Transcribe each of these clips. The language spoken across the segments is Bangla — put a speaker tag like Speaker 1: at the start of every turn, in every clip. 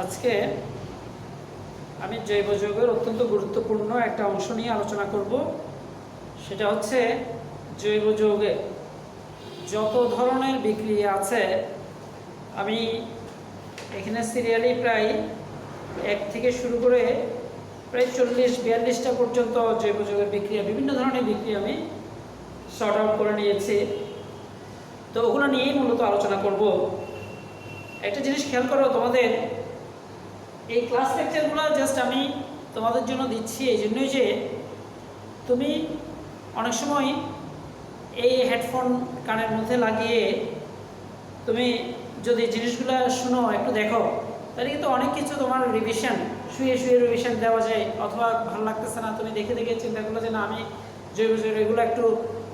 Speaker 1: আজকে আমি জৈব যৌগের অত্যন্ত গুরুত্বপূর্ণ একটা অংশ নিয়ে আলোচনা করব। সেটা হচ্ছে জৈব যৌগে যত ধরনের বিক্রিয়া আছে, আমি এখানে সিরিয়ালি প্রায় 1 থেকে শুরু করে প্রায় 40-42টা পর্যন্ত জৈব যৌগের বিক্রিয়া, বিভিন্ন ধরনের বিক্রিয়া আমি শর্ট আউট করে নিয়েছি। তো ওগুলো নিয়েই মূলত আলোচনা করব। একটা জিনিস খেয়াল করো, তোমাদের এই ক্লাস লেকচারগুলো জাস্ট আমি তোমাদের জন্য দিচ্ছি এই জন্যই যে তুমি অনেক সময় এই হেডফোন কানের মধ্যে লাগিয়ে তুমি যদি জিনিসগুলো শুনো, একটু দেখো, তাহলে কিন্তু অনেক কিছু তোমার রিভিশন, শুয়ে শুয়ে রিভিশন দেওয়া যায়। অথবা ভালো লাগতেছে না, তুমি দেখে দেখে চিন্তা করলো যে না, আমি জৈব যৌগ এগুলো একটু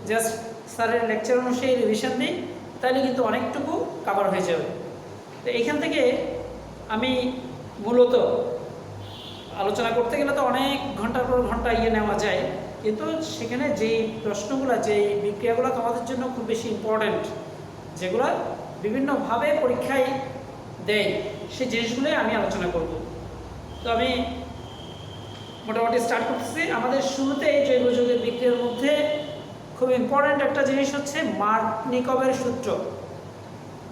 Speaker 1: জাস্ট স্যারের লেকচার অনুযায়ী রিভিশন দিই, তাহলে কিন্তু অনেকটুকু কভার হয়ে যাবে। তো এইখান থেকে আমি মূলত আলোচনা করতে গেলে তো অনেক ঘন্টার পর ঘন্টা নেওয়া যায়, কিন্তু সেখানে যেই প্রশ্নগুলো, যেই বিক্রিয়াগুলো তোমাদের জন্য খুব বেশি ইম্পর্ট্যান্ট, যেগুলো বিভিন্নভাবে পরীক্ষায় দেয়, সেই জিনিসগুলোই আমি আলোচনা করব। তো আমি মোটামুটি স্টার্ট করতেছি। আমাদের শুরুতে এই জৈব যৌগের বিক্রিয়ার মধ্যে খুব ইম্পর্ট্যান্ট একটা জিনিস হচ্ছে মার্কনিকভের সূত্র।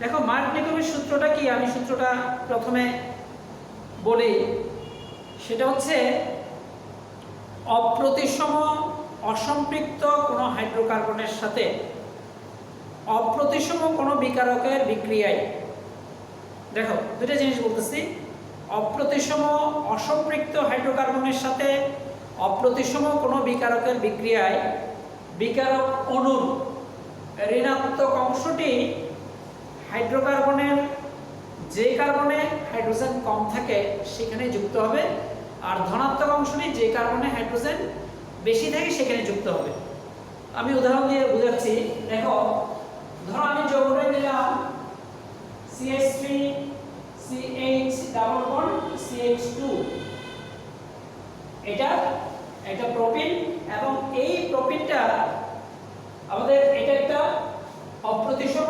Speaker 1: দেখো, মার্কনিকভের সূত্রটা কি, আমি সূত্রটা প্রথমে বলি। সেটা হচ্ছে অপ্রতিসম অসম্পৃক্ত কোনো হাইড্রোকার্বনের সাথে অপ্রতিসম কোনো বিকারকের বিক্রিয়ায়, দেখো দুটো জিনিস বলতেছি, অপ্রতিসম অসম্পৃক্ত হাইড্রোকার্বনের সাথে অপ্রতিসম কোনো বিকারকের বিক্রিয়ায় বিকারক অণুর ঋণাত্মক অংশটি হাইড্রোকার্বনের, যে কার্বনে হাইড্রোজেন কম থাকে সেখানে যুক্ত হবে, আর ধনাত্মক অংশটি যে কার্বনে হাইড্রোজেন বেশি থাকে সেখানে যুক্ত হবে। আমি উদাহরণ দিয়ে বোঝাচ্ছি। দেখো, ধরো আমি যৌগটা নিলাম CH3 CH double bond CH2, এটা একটা প্রোপিন, এবং এই প্রোপিনটা আমাদের এটা একটা অপ্রতিসম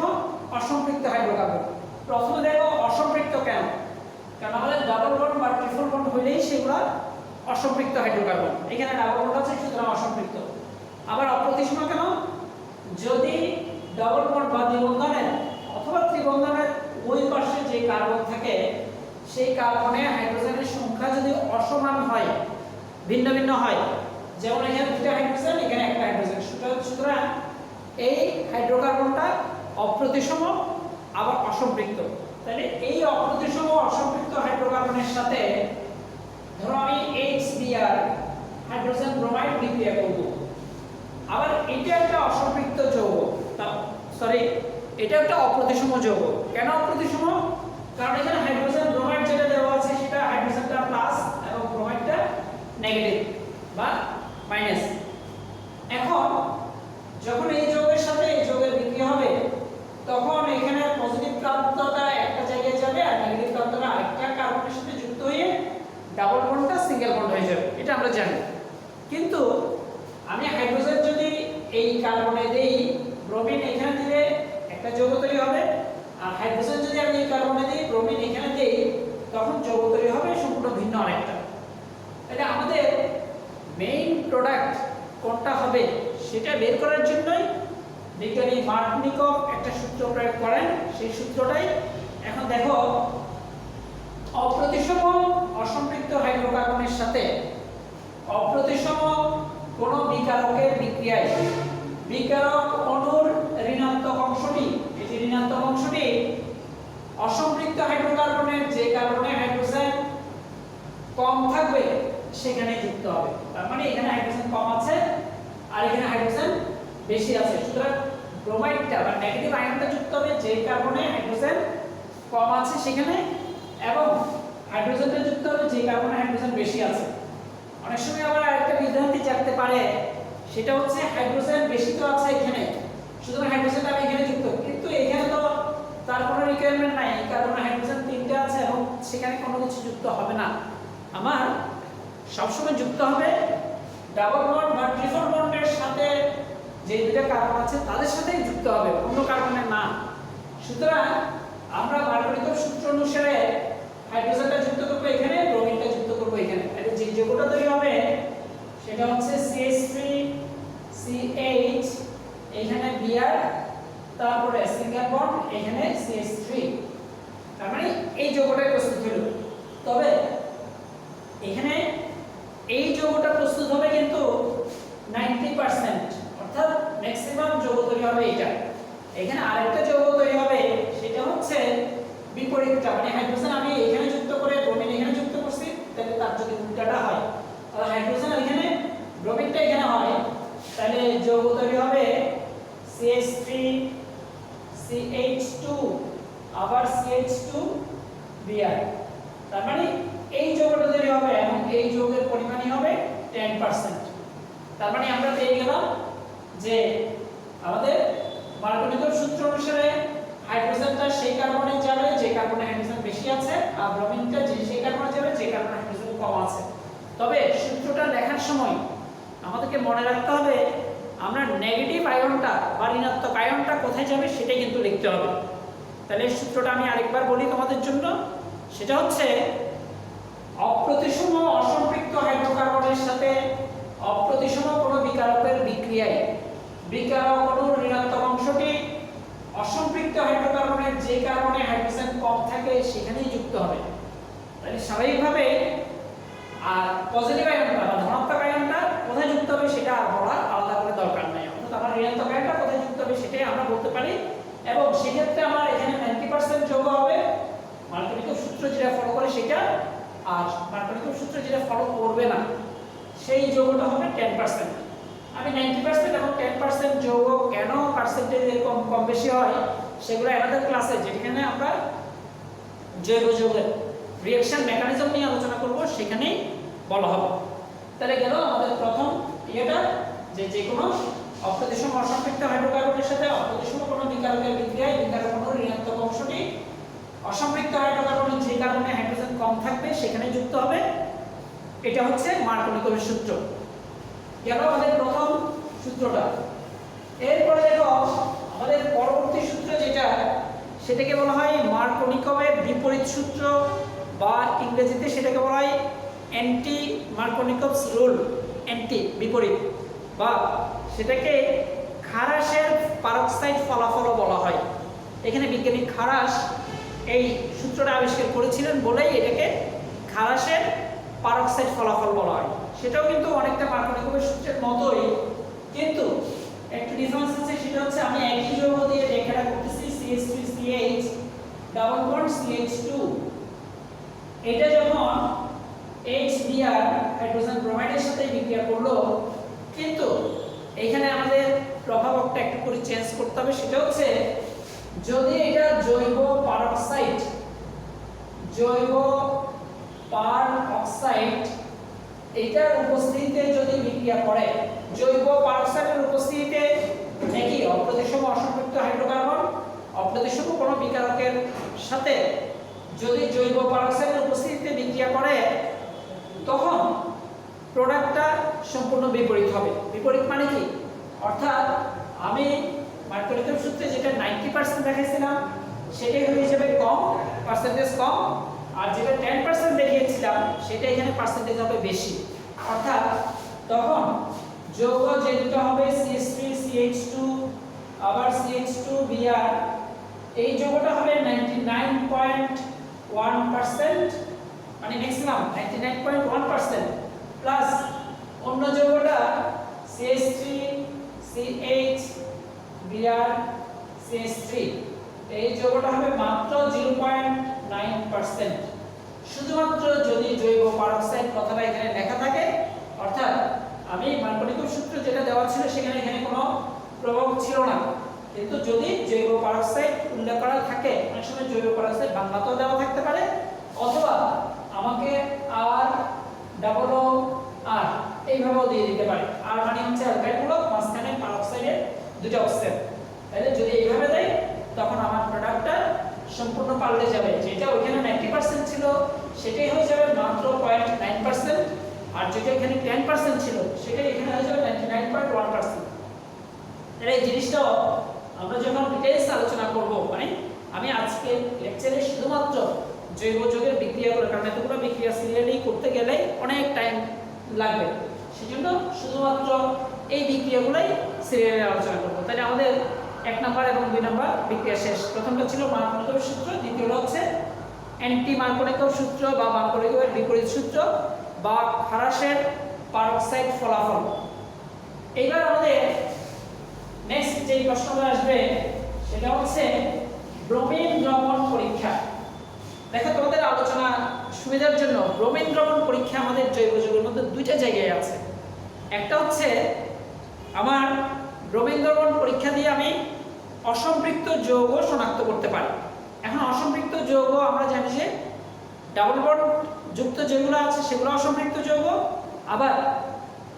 Speaker 1: অসম্পৃক্ত হাইড্রোকার্বন। প্রথমে দেখো অসম্পৃক্ত কেন, কারণ আমাদের ডাবল বন্ড বা ট্রিপল বন্ড হইলেই সেগুলো অসম্পৃক্ত হাইড্রোকার্বন। এখানে ডাবল বন্ড আছে, সুতরাং অসম্পৃক্ত। আবার অপ্রতিসম কেন, যদি ডাবল বন্ড বা দ্বিবন্ধনের অথবা ত্রিবন্ধনের ওই পাশে যে কার্বন থাকে, সেই কার্বনে হাইড্রোজেনের সংখ্যা যদি অসমান হয়, ভিন্ন ভিন্ন হয়, যেমন এখানে দুটো হাইড্রোজেন, এখানে একটা হাইড্রোজেন, সুতরাং এই হাইড্রোকার্বনটা অপ্রতিসম আবার অসম্পৃক্ত। তাহলে এই অপ্রতিসম অসম্পৃক্ত হাইড্রোকার্বনের সাথে ধরো আমি HBr হাইড্রোজেন ব্রোমাইড বিক্রিয়া করব। আবার এটা একটা অসম্পৃক্ত যৌগ, এটা একটা অপ্রতিসম যৌগ। কেন অপ্রতিসম? কারণ এখানে হাইড্রোজেন ব্রোমাইড যেটা দেওয়া আছে সেটা হাইড্রোজেনটা প্লাস এবং ব্রোমাইডটা নেগেটিভ বা মাইনাস। এখন যখন এই যৌগের সাথে এই যৌগের বিক্রিয়া হবে, তখন এখানে পজিটিভ প্রান্তটা একটা জায়গায় যাবে আর নেগেটিভ প্রান্তটা আরেকটা কার্বনের সাথে যুক্ত হয়ে ডাবল বন্ডটা সিঙ্গেল বন্ড হয়ে যাবে, এটা আমরা জানি। কিন্তু আমি হাইড্রোজেন যদি এই কার্বনে দেই, ব্রোমিন এখানে দিলে একটা যৌগ তৈরি হবে, আর হাইড্রোজেন যদি আমি এই কার্বনে দিই, ব্রোমিন এখানে দেই, তখন যৌগ তৈরি হবে সম্পূর্ণ ভিন্ন আরেকটা। তাহলে আমাদের মেইন প্রোডাক্ট কোনটা হবে সেটা বের করার জন্যই বিজ্ঞানী মার্কনিকভ একটা সূত্র প্রয়োগ করেন। সেই সূত্রটাই এখন দেখো, অপ্রতিসম অসম্পৃক্ত হাইড্রোকার্বনের সাথে অপ্রতিসম কোন বিকারকের বিক্রিয়ায় বিকারক অণুর ঋণাত্মক অংশটি, এই ঋণাত্মক অংশটি অসম্পৃক্ত হাইড্রোকার্বনের যে কার্বনে হাইড্রোজেন কম থাকবে সেখানে যুক্ত হবে। তার মানে এখানে হাইড্রোজেন কম আছে আর এখানে হাইড্রোজেন বেশি আছে, সুতরাং ব্রোমাইডটা বা নেগেটিভ আয়নটা যুক্ত হবে যে কার্বনে হাইড্রোজেন কম আছে সেখানে, এবং হাইড্রোজেনটা যুক্ত হবে যে কার্বনে হাইড্রোজেন বেশি আছে। অনেক সময় আবার আরেকটা বিভ্রান্তি জাগতে পারে, সেটা হচ্ছে হাইড্রোজেন বেশি তো আছে এখানে, সুতরাং হাইড্রোজেনটা আমি এখানে যুক্ত, কিন্তু এখানে তো তার কোনো রিকোয়ারমেন্ট নাই, এই কার্বনে হাইড্রোজেন 3টে আছে এবং সেখানে কোনো কিছু যুক্ত হবে না। আমার সবসময় যুক্ত হবে ডাবল বন্ড বা ট্রিপল বন্ডের সাথে যে দুটো কার্বন আছে তাদের সাথেই যুক্ত হবে, অন্য কার্বনে না। সুতরাং আমরা মার্কনিকভ সূত্র অনুসারে হাইড্রোজেনটা যুক্ত করব এখানে, ব্রোমিনটা যুক্ত করব এখানে। তাহলে যে যৌগটা তৈরি হবে সেটা হচ্ছে CH3 CH, এখানে Br, তারপরে সিঙ্গেল বন্ড, এখানে CH3। তার মানে এই যৌগটাই প্রস্তুত হলো। তবে এখানে এই যৌগটা প্রস্তুত হবে কিন্তু 90%, অর্থাৎ ম্যাক্সিমাম যৌগ তৈরি হবে এটা। এখানে আরেকটা যৌগ তৈরি হবে, সেটা হচ্ছে বিপরীতটা, মানে হাইড্রোজেন আমি এখানে যুক্ত করে ব্রোমিন এখানে যুক্ত করছি, তাহলে তার যদি উল্টাটা হয়, তাহলে হাইড্রোজেন এখানে ব্রোমিনটা এখানে হয়, তাহলে যৌগ তৈরি হবে CH3 CH2 আবার CH2 Br। তার মানে এই যৌগটা তৈরি হবে এবং এই যৌগের পরিমাণই হবে 10%। তার মানে আমরা পেয়ে গেলাম যে আমাদের মার্কোনিকভ সূত্র অনুসারে হাইড্রোজেনটা সেই কার্বনে যাবে যে কার্বনে হাইড্রোজেন বেশি আছে, আর ব্রোমিনটা সেই কার্বনে যাবে যে কার্বনে হাইড্রোজেন কম আছে। তবে সূত্রটা লেখার সময় আমাদেরকে মনে রাখতে হবে আমরা নেগেটিভ আয়নটা বা ঋণাত্মক আয়নটা কোথায় যাবে সেটাই কিন্তু লিখতে হবে। তাহলে এই সূত্রটা আমি আরেকবার বলি তোমাদের জন্য, সেটা হচ্ছে অপ্রতিসম অসম্পৃক্ত হাইড্রোকার্বনের সাথে অপ্রতিসম কোনো বিকারকের বিক্রিয়ায় বিকারক অণুর ঋণাত্মক অংশটি অসম্পৃক্ত হাইড্রোকার্বনের যে কার্বনে হাইড্রোজেন কম থাকে সেখানেই যুক্ত হবে। তাহলে স্বাভাবিকভাবে আর পজিটিভ আয়নটা বা ধনাত্মক আয়নটা কোথায় যুক্ত হবে সেটা আর বলার আলাদা করে দরকার নাই, অর্থাৎ আমার ঋণাত্মক আয়নটা কোথায় যুক্ত হবে সেটাই আমরা বলতে পারি। এবং সেক্ষেত্রে আমার এখানে 90% যৌগ হবে মার্কোনিকভ সূত্র যেটা ফলো করে সেটা, আর মার্কোনিকভ সূত্র যেটা ফলো করবে না সেই যৌগটা হবে 10%। আমি 90% এবং 10% যৌগ কেন পার্সেন্টেজ এরকম কম বেশি হয় সেগুলো আমাদের ক্লাসে যেখানে আমরা জৈব যৌগের রিঅ্যাকশন মেকানিজম নিয়ে আলোচনা করব সেখানেই বলা হবে। তাহলে গেল আমাদের প্রথম ইয়েটা, যে কোনো অপ্রতিসম অসম্পৃক্ত হাইড্রোকার্বনের সাথে অপ্রতিসম কোনো বিকারকের বিক্রিয়ায় বিকারক অণুর ঋণাত্মক অংশটি অসম্পৃক্ত হাইড্রোকার্বনের যে কার্বনে হাইড্রোজেন কম থাকবে সেখানে যুক্ত হবে। এটা হচ্ছে মার্কোনিকভের সূত্র। গেল আমাদের প্রথম সূত্রটা। এরপরে দেখো আমাদের পরবর্তী সূত্র যেটা, সেটাকে বলা হয় মার্কোনিকভের বিপরীত সূত্র, বা ইংরেজিতে সেটাকে বলা হয় অ্যান্টি মার্কোনিকভস রুল, অ্যান্টি বিপরীত, বা সেটাকে খারাসের পারক্সাইড ফলাফলও বলা হয়। এখানে বিজ্ঞানী খারাস এই সূত্রটা আবিষ্কার করেছিলেন বলেই এটাকে খারাসের পারক্সাইড ফলাফল বলা হয়। সেটাও কিন্তু অনেকটা মার্কোনিকভের সূত্রের মতোই, কিন্তু একটু ডিফারেন্স আছে, সেটা হচ্ছে আমি একই যৌগ দিয়ে রেখাটা করতেছি CH3CH ডাবল বন্ড CH2। এটা যখন HBr হাইড্রোজেন ব্রোমাইডের সাথে বিক্রিয়া করলো, কিন্তু এখানে আমাদের প্রভাবকটা একটু করে চেঞ্জ করতে হবে। সেটা হচ্ছে যদি এটা জৈব পারক্সাইড এটার উপস্থিতিতে যদি বিক্রিয়া করে, জৈব পারক্সাইডের উপস্থিতিতে নাকি অপ্রতিসম অসম্পৃক্ত হাইড্রোকার্বন অপ্রতিসম কোনো বিকারকের সাথে যদি জৈব পারক্সাইডের উপস্থিতিতে বিক্রিয়া করে, তখন প্রোডাক্টটা সম্পূর্ণ বিপরীত হবে। বিপরীত মানে কি? অর্থাৎ আমি মার্কোনিকভ সূত্রে যেটা 90% দেখাইছিলাম সেটাই হয়ে যাবে কম, পার্সেন্টেজ কম, আর যেটা 10% দেখিয়েছিলাম সেটা এখানে পার্সেন্টেজ হবে বেশি। অর্থাৎ তখন যৌগ যে দুটো হবে CH3CH2 আবার CH2Br, এই যৌগটা হবে 99.1%, মানে ম্যাক্সিমাম 99.1%, প্লাস অন্য যৌগটা CH3CH BrCH3, এই যৌগটা হবে মাত্র 0.9%। শুধুমাত্র যদি জৈব পারক্সাইড কথাটা এখানে লেখা থাকে, অর্থাৎ আমি মার্কোনিকভ সূত্র যেটা দেওয়া ছিল সেখানে এখানে কোনো প্রভাব ছিল না, কিন্তু যদি জৈব পারক্সাইড উল্লেখ করা থাকে, অনেক সময় জৈব পারক্সাইড বাংলাতেও দেওয়া থাকতে পারে, অথবা আমাকে আর ডাবল ও আর এইভাবেও দিয়ে দিতে পারে। আর মানে হচ্ছে অ্যালকাইল মূলক, মাঝখানে পারক্সাইডের দুটো অক্সিজেন। তাহলে যদি এইভাবে দেয় তখন আমার প্রোডাক্টটা সম্পূর্ণ পাল্টে যাবে। যেটা ওইখানে 90% ছিল সেটাই হয়ে যাবে মাত্র 0.9%, আর যেটা এখানে 10% ছিল সেটাই এখানে হয়ে যাবে 99.1%। তাহলে এই জিনিসটাও আমরা যখন ডিটেইলস আলোচনা করব, মানে আমি আজকে লেকচারে শুধুমাত্র জৈব যৌগের বিক্রিয়াগুলো, কারণ এতগুলো বিক্রিয়া সিরিয়ালি করতে গেলে অনেক টাইম লাগবে, সেজন্য শুধুমাত্র এই বিক্রিয়াগুলোই সিরিয়ালে আলোচনা করবো। তাহলে আমাদের 1 নম্বর এবং 2 নম্বর বিক্রিয়া শেষ। প্রথমটা ছিল মার্কোনিকভ সূত্র, দ্বিতীয়টা হচ্ছে অ্যান্টি মার্কোনিকভ সূত্র বা মার্কোনিকভের বিপরীত সূত্র বা খারাসের পারক্সাইড ফলাফল। এইবার আমাদের নেক্সট যে প্রশ্নটা আসবে সেটা হচ্ছে ব্রোমিন দ্রবণ পরীক্ষা। দেখো তোমাদের আলোচনা সুবিধার জন্য ব্রোমিন দ্রবণ পরীক্ষা আমাদের জৈব যৌগের মধ্যে দুইটা জায়গায় আছে। একটা হচ্ছে আমার ব্রোমিন দ্রবণ পরীক্ষা দিয়ে আমি অসম্পৃক্ত যৌগ শনাক্ত করতে পারি। এখন অসম্পৃক্ত যৌগ আমরা জানি যে ডাবল বন্ড যুক্ত যেগুলো আছে সেগুলো অসম্পৃক্ত যৌগ, আবার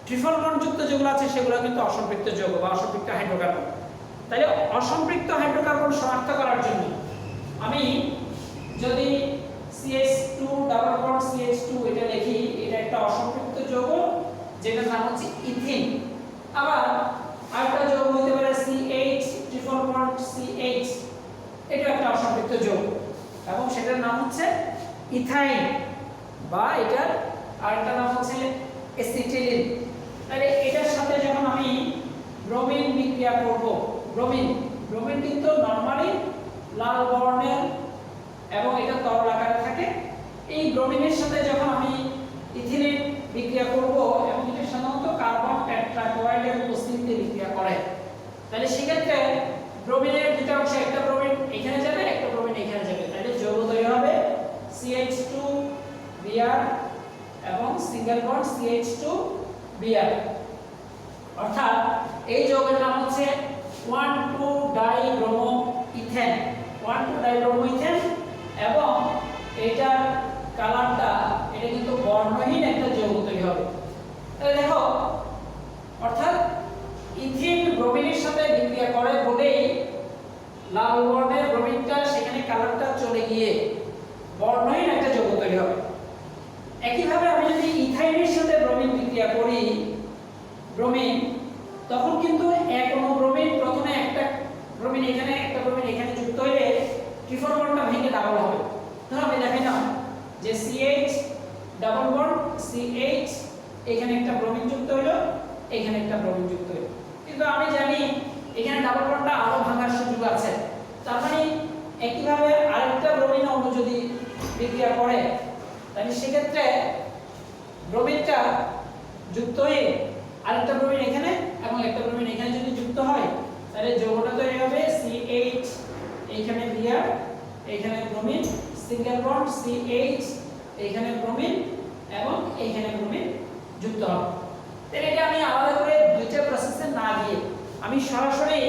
Speaker 1: ট্রিপল বন্ড যুক্ত যেগুলো আছে সেগুলো কিন্তু অসম্পৃক্ত যৌগ বা অসম্পৃক্ত হাইড্রোকার্বন। তাহলে অসম্পৃক্ত হাইড্রোকার্বন শনাক্ত করার জন্য আমি যদি CH2 ডাবল বন্ড CH2 এটা লিখি, এটা একটা অসম্পৃক্ত যৌগ যেটার নাম হচ্ছে ইথিন। আবার আরেকটা যৌগ হতে পারে CH ট্রিপল বন্ড CH, এটা একটা অসম্পৃক্ত যৌগ এবং সেটার নাম হচ্ছে ইথাইন বা এটার আরেকটা নাম হচ্ছে অ্যাসিটিলিন। তাহলে এটার সাথে যখন আমি ব্রোমিন বিক্রিয়া করব, ব্রোমিন কিন্তু নরমালি লাল বর্ণের এবং এটা তরল আকারে থাকে। এই ব্রোমিনের সাথে যখন আমি ইথিলিন বিক্রিয়া করব এবং এটা সাধারণত কার্বন টেট্রাক্লোরাইডের উপস্থিতিতে বিক্রিয়া করে, তাহলে সেক্ষেত্রে ব্রোমিনের দুটো অংশ, একটা ব্রোমিন এখানে যাবে, একটা ব্রোমিন এখানে যাবে, তাহলে যৌগ তৈরি হবে CH2Br এবং সিঙ্গেল বন্ড CH2Br। অর্থাৎ এই যৌগের নাম হচ্ছে 1,2-ডাইব্রোমোইথেন, 1,2-ডাইব্রোমোইথেন এবং এটার কালারটা এটা কিন্তু বর্ণহীন একটা যৌগ তৈরি হবে। তাহলে দেখো, অর্থাৎ ইথিন ব্রোমিনের সাথে বিক্রিয়া করে বলেই লাল বর্ণের ব্রোমিনটা সেখানে কালারটা চলে গিয়ে বর্ণহীন একটা যৌগ তৈরি হবে। একইভাবে আমি যদি ইথাইনের সাথে ব্রোমিন বিক্রিয়া করি, ব্রোমিন, তখন কিন্তু এক অণু ব্রোমিন প্রথমে একটা ব্রোমিন এখানে একটা ব্রোমিন এখানে যুক্ত হলে ট্রিপল বন্ডটা ভেঙে ডাবল হবে। ধরো আমি দেখাইলাম যে CH ডাবল বন্ড CH, এখানে একটা ব্রোমিন যুক্ত হলো, এখানে একটা ব্রোমিন যুক্ত হলো, কিন্তু আমি জানি এখানে ডাবল বন্ডটা আরো ভাঙার সুযোগ আছে। তার মানে একইভাবে আরেকটা ব্রোমিন অণু যদি বিক্রিয়া করে, তাহলে সেক্ষেত্রে ব্রোমিনটা যুক্ত হয়ে আরেকটা ব্রোমিন এখানে এবং একটা ব্রোমিন এখানে যদি যুক্ত হয়, তাহলে যৌগটা তৈরি হবে CH, এইখানে Br, এইখানে ব্রোমিন, সিঙ্গেল বন্ড CH, এইখানে ব্রোমিন এবং এইখানে ব্রোমিন যুক্ত হবে। তাহলে এটা আমি আলাদা করে দুইটা প্রসেসে না গিয়ে আমি সরাসরি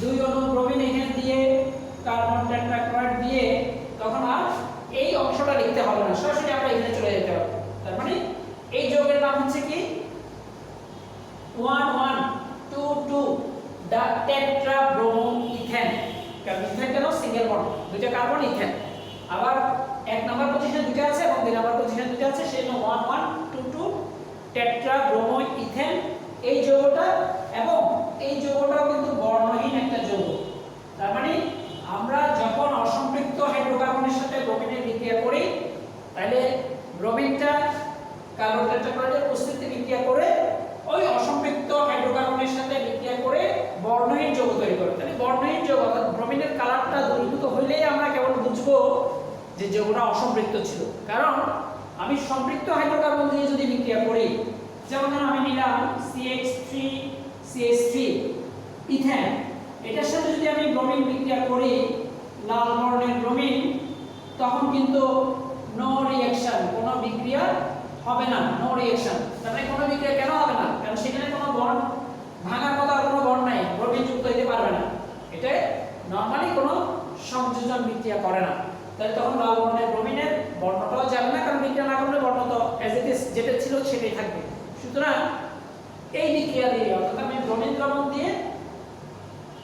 Speaker 1: দুই অণু ব্রোমিন এখানে দিয়ে কার্বন টেট্রাক্লোরাইড দিয়ে তখন আর এই অংশটা লিখতে হবে না, সরাসরি আমরা এখানে চলে যেতে হবে। তার মানে এই যৌগের নাম হচ্ছে কি 1,1,2,2-টেট্রাব্রোমোইথেন। কারণ ইথেন কেন সিঙ্গেল বন্ড, দুইটা কার্বন ইথেন, আবার 1 নম্বর পজিশনে দুটো আছে এবং 2 নম্বর পজিশনে দুটো আছে, সেজন্য 1,1,2,2-টেট্রাব্রোমোইথেন এই যৌগটা। এবং এই যৌগটাও কিন্তু বর্ণহীন একটা যৌগ। তার মানে আমরা যখন অসম্পৃক্ত হাইড্রোকার্বনের সাথে ব্রোমিনের বিক্রিয়া করি, তাহলে ব্রোমিনটা কার্বন টেট্রাক্লোরাইডের উপস্থিতিতে বিক্রিয়া করে ওই অসম্পৃক্ত হাইড্রোকার্বনের সাথে বিক্রিয়া করে বর্ণহীন যৌগ তৈরি করে। তাহলে বর্ণহীন যৌগ অর্থাৎ ব্রোমিনের কালারটা দ্রবীভূত হইলেই আমরা কেবল বুঝবো যে যৌগটা অসম্পৃক্ত ছিল। কারণ আমি সম্পৃক্ত হাইড্রোকার্বন দিয়ে যদি বিক্রিয়া করি, যেমন আমি নিলাম CH3 ইথেন, এটার সাথে যদি আমি ব্রোমিন বিক্রিয়া করি, লাল বর্ণের ব্রোমিন, তখন কিন্তু নো রিঅ্যাকশন, কোনো বিক্রিয়া হবে না, নো রিঅ্যাকশন। তাহলে কোনো বিক্রিয়া কেন হবে না? কারণ সেখানে কোনো বন্ড ভাঙার মতো আর কোনো বন্ড নাই, ব্রোমিন যুক্ত হতে পারবে না, এটা নরমালি কোনো সংযোজন বিক্রিয়া করে না। তাহলে তখন লাল বর্ণের ব্রোমিনের বর্ণটাও যাবে না, কারণ বিক্রিয়া না করলে বর্ণ তো অ্যাজ ইট ইজ যেটা ছিল সেটাই থাকবে। সুতরাং এই বিক্রিয়া দিয়ে অর্থাৎ আমি ব্রোমিন দ্রবণ দিয়ে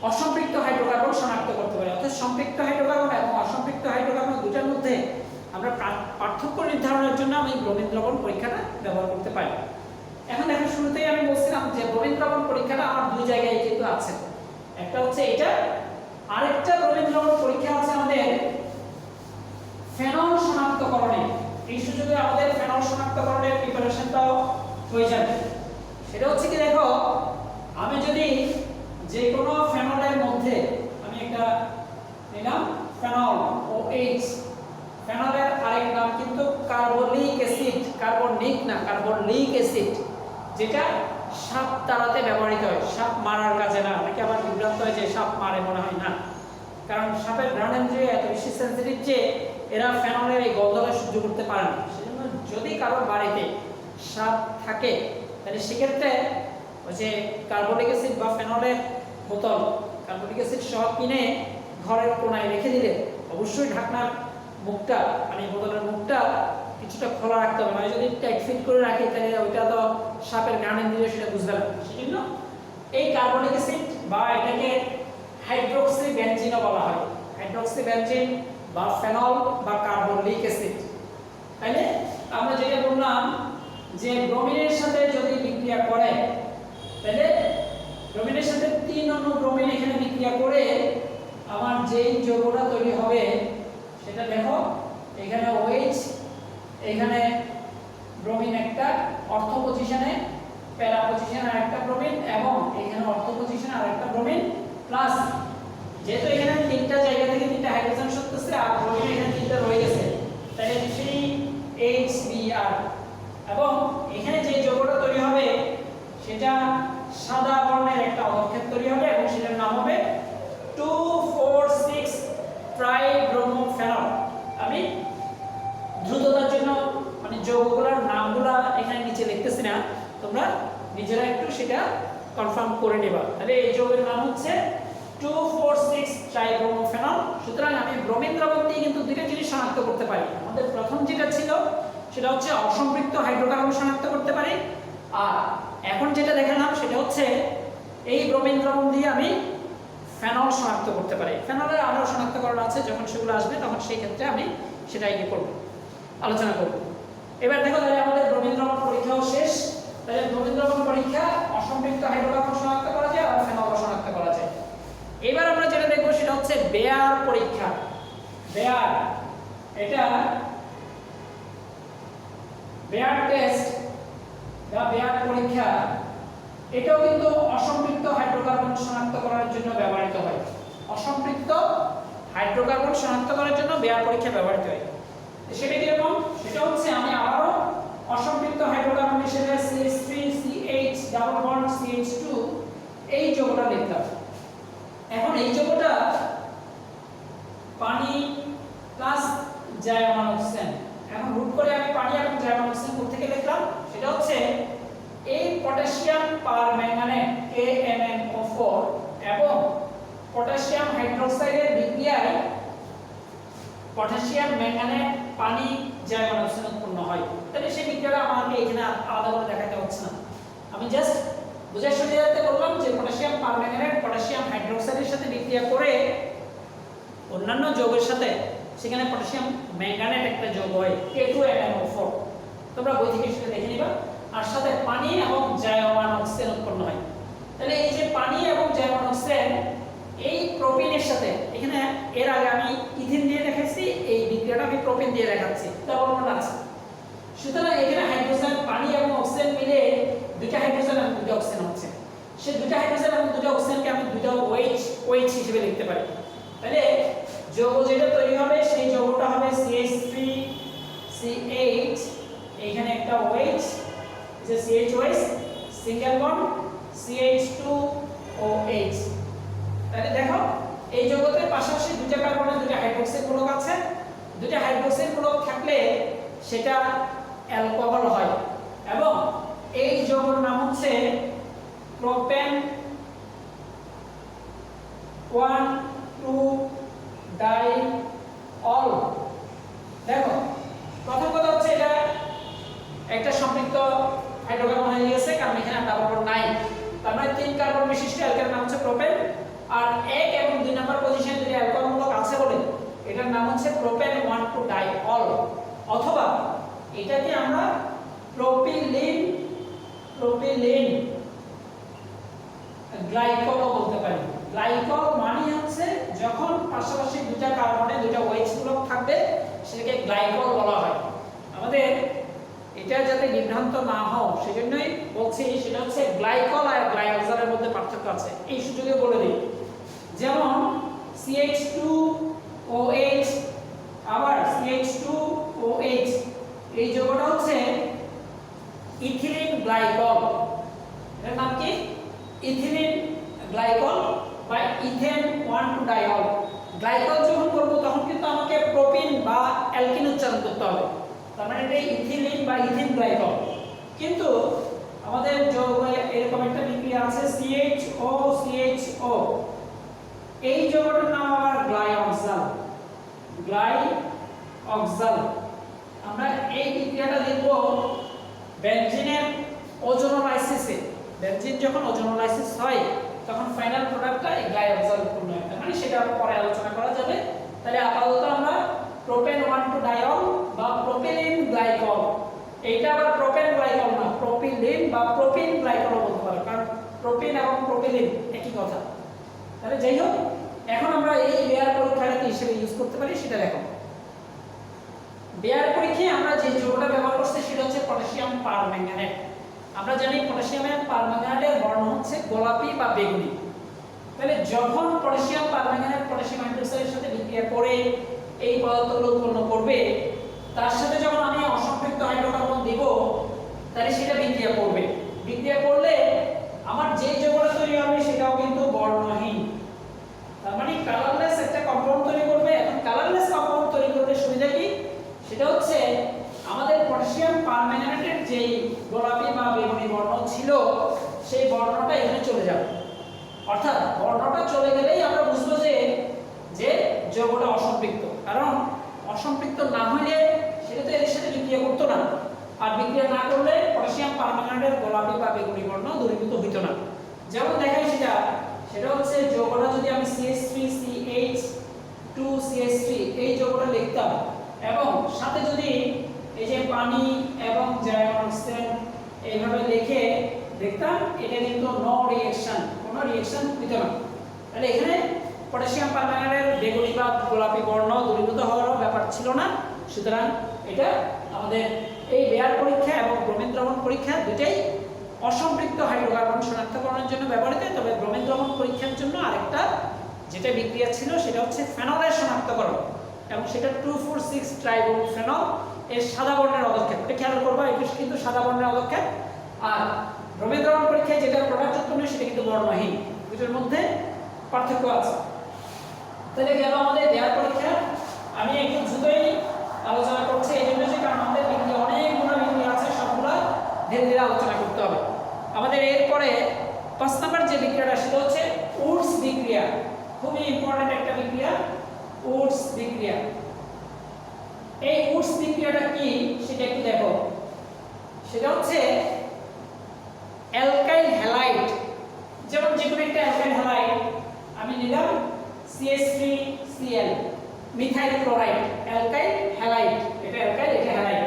Speaker 1: অসম্পৃক্ত হাইড্রোকার্বন শনাক্ত করতে পারি। অর্থাৎ সম্পৃক্ত হাইড্রোকার্বন এবং অসম্পৃক্ত হাইড্রোকার্বন দুটার মধ্যে আমরা পার্থক্য নির্ধারণের জন্য আমি ব্রোমিন দ্রবণ পরীক্ষাটা ব্যবহার করতে পারি। এখন দেখো, শুরুতেই আমি বলছিলাম যে ব্রোমিন দ্রবণ পরীক্ষাটা আমার দুই জায়গায় কিন্তু আছে, একটা হচ্ছে এটা, আরেকটা ব্রোমিন দ্রবণ পরীক্ষা আছে আমাদের ফেনল শনাক্তকরণে এই সুযোগে আমাদের ফেনল শনাক্তকরণের প্রিপারেশনটাও হয়ে যাবে। সেটা হচ্ছে কি, দেখো আমি যদি যে কোনো ফেনলের মধ্যে আমি একটা নিলাম ফেনল OH, ফেনলের আরেক নাম কিন্তু কার্বলিক অ্যাসিড, কার্বনিক না, কার্বলিক অ্যাসিড, যেটা সাপ তাড়াতে ব্যবহৃত হয়, সাপ মারার কাজে না। অনেকে আবার বিভ্রান্ত হয় যে সাপ মারে, মনে হয় না, কারণ সাপের ঘ্রাণেন্দ্রিয় এত বেশি সেন্সিটিভ যে এরা ফেনলের এই গন্ধটা সহ্য করতে পারে না। সেজন্য যদি কারোর বাড়িতে সাপ থাকে তাহলে সেক্ষেত্রে ওই যে কার্বলিক অ্যাসিড বা ফেনলের বোতল কার্বলিক অ্যাসিড সহ কিনে ঘরের কোনায় রেখে দিলে অবশ্যই ঢাকনার মুখটা মানে বোতলের মুখটা কিছুটা খোলা রাখতে হবে। মানে যদি টাইট ফিট করে রাখি তাহলে ওইটা তো সাপের ঘ্রাণেন্দ্রিয় সেটা বুঝতে পারবে। সেজন্য এই কার্বলিক অ্যাসিড বা এটাকে হাইড্রোক্সি বেনজিনও বলা হয়, হাইড্রোক্সি বেনজিন বা ফেনল বা কার্বলিক অ্যাসিড। তাইলে আমরা যেটা বললাম যে ব্রোমিনের সাথে যদি বিক্রিয়া করে তাহলে ব্রোমিনের সাথে 3 অণু ব্রোমিন এখানে বিক্রিয়া করে আমার যেই যৌগটা তৈরি হবে সেটা দেখো, এখানে OH, এখানে ব্রোমিন একটা অর্থ পজিশনে, প্যারা পজিশনে আরেকটা ব্রোমিন, এবং এখানে অর্থ পজিশনে আরেকটা ব্রোমিন, প্লাস যেহেতু এখানে 3টা জায়গা থেকে 3টা হাইড্রোজেন সত্যছে আর ব্রোমিন এখানে 3টা রয়ে গেছে, তাহলে সেই HBr, এবং এখানে যে যৌগটা তৈরি হবে সেটা সাদা বর্ণের একটা অধক্ষেপ তৈরি হবে এবং সেটার নাম হবে 2,4,6 ট্রাইব্রোমোফেনল। আমি দ্রুততার জন্য মানে যৌগগুলোর নামগুলো এখানে নিচে লিখতেছি না, তোমরা নিজেরা একটু সেটা কনফার্ম করে নেবা। তাহলে এই যৌগের নাম হচ্ছে 2,4,6 ট্রাইব্রোমোফেনল। সুতরাং আমি ব্রোমিন দ্রবণ দিয়ে কিন্তু দুইটা জিনিস শনাক্ত করতে পারি। আমাদের প্রথম যেটা ছিল সেটা হচ্ছে অসম্পৃক্ত হাইড্রোকার্বন শনাক্ত করতে পারি, আর এখন যেটা দেখালাম সেটা হচ্ছে এই ব্রোমিন দ্রবণ দিয়ে আমি ফেনল শনাক্ত করতে পারি। ফেনলের আরো শনাক্তকরণ আছে, যখন সেগুলো আসবে তখন সেই ক্ষেত্রে আমি সেটাই কি করব, আলোচনা করব। এবার দেখো, তাহলে আমাদের ব্রোমিন দ্রবণ পরীক্ষাও শেষ। তাহলে ব্রোমিন দ্রবণ পরীক্ষা অসম্পৃক্ত হাইড্রোকার্বন শনাক্ত করা যায় আর ফেনল শনাক্ত করা যায়। এবার আমরা যেটা দেখব সেটা হচ্ছে বেয়ার পরীক্ষা। বেয়ার, এটা বেয়ার টেস্ট বা বেয়ার পরীক্ষা, এটাও কিন্তু অসম্পৃক্ত হাইড্রোকার্বন শনাক্ত করার জন্য ব্যবহৃত হয়। অসম্পৃক্ত হাইড্রোকার্বন শনাক্ত করার জন্য বেয়ার পরীক্ষা ব্যবহৃত হয়। সেটা কিরকম? সেটা হচ্ছে আমি আবারও অসম্পৃক্ত হাইড্রোকার্বন হিসেবে CH3 CH double bond CH2 এই যৌগটা লিখলাম। এখন এই যৌগটা পানি প্লাস জায়মান অক্সিজেন। এখন রুট করে আমি পানি এবং জায়মান অক্সিজেন কোথা থেকে লিখলাম? সেটা হচ্ছে এই পটাশিয়াম পারম্যাঙ্গানেট KMnO4 এবং পটাশিয়াম হাইড্রোক্সাইডের বিক্রিয়ায় পটাশিয়াম ম্যাঙ্গানেট পানি জায়মান অক্সিজেন উৎপন্ন হয়। তাহলে সেই বিক্রিয়াটা আমাকে এখানে আলাদা করে দেখাতে হচ্ছে না, আমি জাস্ট বুঝার সুবিধার্থে বললাম যে পটাশিয়াম পারম্যাঙ্গানেট পটাশিয়াম হাইড্রোক্সাইডের সাথে বিক্রিয়া করে অন্যান্য যৌগের সাথে, সেখানে পটাশিয়াম ম্যাঙ্গানেট একটা যৌগ হয় K2MnO4, তোমরা বই থেকে সেটা দেখে নিবা, আর সাথে পানি এবং জায়মান অক্সিজেন উৎপন্ন হয়। তাহলে এই যে পানি এবং জায়মান অক্সিজেন এই প্রোপিনের সাথে, এখানে এর আগে আমি ইথিন দিয়ে দেখাচ্ছি, এই বিক্রিয়াটা আমি প্রোপিন দিয়ে দেখাচ্ছি, ডাবল বন্ড আছে। সুতরাং এখানে হাইড্রোজেন, পানি এবং অক্সিজেন মিলে দুইটা হাইড্রোজেন এবং দুইটা অক্সিজেন হচ্ছে। সেই দুইটা হাইড্রোজেন এবং দুইটা অক্সিজেনকে আমি দুইটা OH হিসেবে লিখতে পারি। তাহলে যৌগ যেটা তৈরি হবে সেই যৌগটা হবে CH3 CH, এখানে একটা OH, যে CHOH সিঙ্গেল বন্ড CH2OH। তাহলে দেখো এই যৌগের পাশাপাশি দুইটা কার্বনের দুইটা হাইড্রোক্সিল মূলক আছে। দুইটা হাইড্রোক্সিল মূলক থাকলে সেটা অ্যালকোহল হয়, এবং এই যৌগের নাম হচ্ছে প্রোপেন 1,2-ডাইঅল। দেখো প্রথম কথা হচ্ছে এটা একটা সম্পৃক্ত হাইড্রোকার্বন হয়ে গেছে, কারণ এখানে ডাবল বন্ড নাই। তার মানে 3 কার্বন বিশিষ্ট অ্যালকেনের নাম হচ্ছে প্রোপেন, আর 1 এবং 2 নম্বর পজিশনে দুটো অ্যালকোহল মূলক আছে বলে এটার নাম হচ্ছে প্রোপেন 1,2-ডাইঅল, অথবা এটাকে আমরা প্রোপিলিন গ্লাইকলও বলতে পারি। গ্লাইকল মানে হচ্ছে যখন পাশাপাশি দুটো কার্বনে দুটো OH মূলক থাকবে সেটাকে গ্লাইকল বলা হয়। আমাদের এটা যাতে বিভ্রান্ত না হও সেজন্যই বলছি, সেটা হচ্ছে গ্লাইকল আর গ্লাইকোজেনের মধ্যে পার্থক্য আছে, এই সুযোগে বলে দিই। যেমন CH2OH আবার CH2OH, এই যৌগটা হচ্ছে ইথিলিন গ্লাইকল। এর নাম কি? ইথিলিন গ্লাইকল বা ইথেন 1,2-ডাইঅল। গ্লাইকল যখন করব তখন কিন্তু আমাকে প্রোপিন বা অ্যালকিন উচ্চারণ করতে হবে, তার মানে এটা ইথিলিন বা ইথিন গ্লাইকল। কিন্তু আমাদের যৌগে এরকম একটা বিক্রিয়া আছে CHO, এই যৌগটার নাম আবার গ্লাইঅক্সাল। আমরা এই বিক্রিয়াটা দেখব বেনজিনের ওজোনোলাইসিসে। বেনজিন যখন ওজোনোলাইসিস হয় তখন ফাইনাল প্রোডাক্টটা এই গ্লাইঅক্সাল উৎপন্ন হয়, মানে সেটা পরে আলোচনা করা যাবে। তাহলে আপাতত আমরা প্রোপেন 1,2-ডাইঅল বা প্রোপিলিন গ্লাইকল, এইটা আবার প্রোপেন গ্লাইকল না, প্রোপিলিন বা প্রোপিন গ্লাইকলও বলতে পারো, কারণ প্রোপিন এবং প্রোপিলিন একই কথা। তাহলে যাই হোক, এখন আমরা এই বেয়ার পরীক্ষাটা কি হিসেবে ইউজ করতে পারি সেটা দেখো। বেয়ার পরীক্ষায় আমরা যে যৌগটা ব্যবহার করছি সেটা হচ্ছে পটাশিয়াম পারম্যাঙ্গানেট। আমরা জানি পটাশিয়ামের পারম্যাঙ্গানেটের বর্ণ হচ্ছে গোলাপি বা বেগুনি। তাহলে যখন পটাশিয়াম পারম্যাঙ্গানেট পটাশিয়াম হাইড্রোক্সাইডের সাথে বিক্রিয়া করে এই পদার্থগুলো উৎপন্ন করবে, তার সাথে যখন আমি অসম্পৃক্ত হাইড্রোকার্বন দিব তাহলে সেটা বিক্রিয়া করবে। বিক্রিয়া করলে আমার যে যৌগটা তৈরি হবে সেটাও কিন্তু বর্ণহীন, তার মানে কালারলেস একটা কম্পাউন্ড তৈরি করবে। এখন কালারলেস কম্পাউন্ড তৈরি করলে সুবিধা কি? সেটা হচ্ছে আমাদের পটাশিয়াম পারম্যাঙ্গানেটের যেই গোলাপি বা বেগুনি বর্ণ ছিল সেই বর্ণটা এখানে চলে যাবে। অর্থাৎ বর্ণটা চলে গেলেই আমরা বুঝবো যে যৌগটা অসম্পৃক্ত, কারণ অসম্পৃক্ত না হলে সেটা তো এর সাথে বিক্রিয়া করতো না, আর বিক্রিয়া না করলে পটাশিয়াম পারম্যাঙ্গানেটের গোলাপি বা বেগুনি বর্ণ দূরীভূত হইতো না। যেমন দেখাই সেটা হচ্ছে যৌগটা যদি আমি CH3CH2CH3 এই যৌগটা লিখতাম এবং সাথে যদি এই যে পানি এবং জায়ন অক্সিজেন এইভাবে লিখে দেখতাম, এটা কিন্তু নো রিঅ্যাকশন, কোনো রিঅ্যাকশন হইতো না। তাহলে এখানে পটাশিয়াম পারম্যাঙ্গানেটের বেগুনি বা গোলাপি বর্ণ দূরীভূত হওয়ার ব্যাপার ছিল না। সুতরাং এটা আমাদের এই বেয়ার পরীক্ষা এবং ব্রোমিন দ্রবণ পরীক্ষা দুটেই অসম্পৃক্ত হাইড্রোকার্বন শনাক্তকরণের জন্য ব্যবহৃত হয়। তবে ব্রোমিন দ্রবণ পরীক্ষার জন্য আরেকটা যেটা বিক্রিয়া ছিল সেটা হচ্ছে ফেনলের শনাক্তকরণ, এবং সেটা 2,4,6-ট্রাইব্রোমোফেনল এর সাদা বর্ণের অদক্ষেপ। এটা খেয়াল করবা, এটা কিন্তু সাদা বর্ণের অদক্ষেপ। আর ব্রোমিন দ্রবণ পরীক্ষায় যেটা প্রোডাক্ট উৎপন্ন হয় সেটা কিন্তু বর্ণহীন, দুটোর মধ্যে পার্থক্য আছে। তাহলে গেল আমাদের বেয়ার পরীক্ষা। আমি একটু দ্রুতই আলোচনা করছি এই জন্য যে কারণ আমাদের বিক্রিয়া অনেকগুলো বিক্রিয়া আছে, সবগুলো ধীরে ধীরে আলোচনা করতে হবে আমাদের। এরপরে 5 নম্বর যে বিক্রিয়াটা সেটা হচ্ছে উডস বিক্রিয়া, খুবই ইম্পর্টেন্ট একটা বিক্রিয়া, উডস বিক্রিয়া। এই উডস বিক্রিয়াটা কি সেটা একটু দেখো। সেটা হচ্ছে অ্যালকাইল হ্যালাইড, যেমন যে কোনো একটা অ্যালকাইল হ্যালাইড আমি নিলাম CH3Cl, methyl chloride, alkyl halide, এটা অ্যালকাইল এটা হ্যালাইড,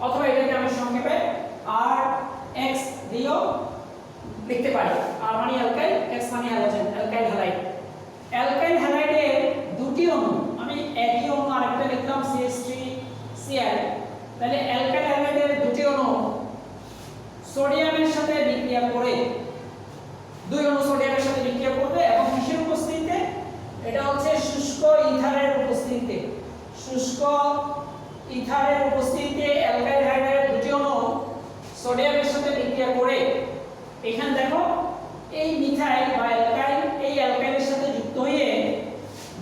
Speaker 1: অথবা এটাকে আমি সংক্ষেপে RX দিয়েও লিখতে পারি। R মানে অ্যালকাইল, X মানে হ্যালোজেন, অ্যালকাইল হ্যালাইড। অ্যালকাইল হ্যালাইডের দুটি অণু, আমি একই অণু আরেকটা লিখলাম CH3Cl, তাহলে অ্যালকাইল হ্যালাইডের দুটি অণু সোডিয়ামের সাথে বিক্রিয়া করে, দুই অণু সোডিয়ামের সাথে বিক্রিয়া করবে এবং কিসের উপস্থিতিতে? এটা হচ্ছে শুষ্ক ইথারের উপস্থিতিতে। শুষ্ক ইথারের উপস্থিতিতে অ্যালকাইল হাইড্রাইড দুটি অণু সোডিয়ামের সাথে বিক্রিয়া করে এখানে দেখো এই মিথাইল বা অ্যালকাইল এই অ্যালকাইলের সাথে যুক্ত হয়ে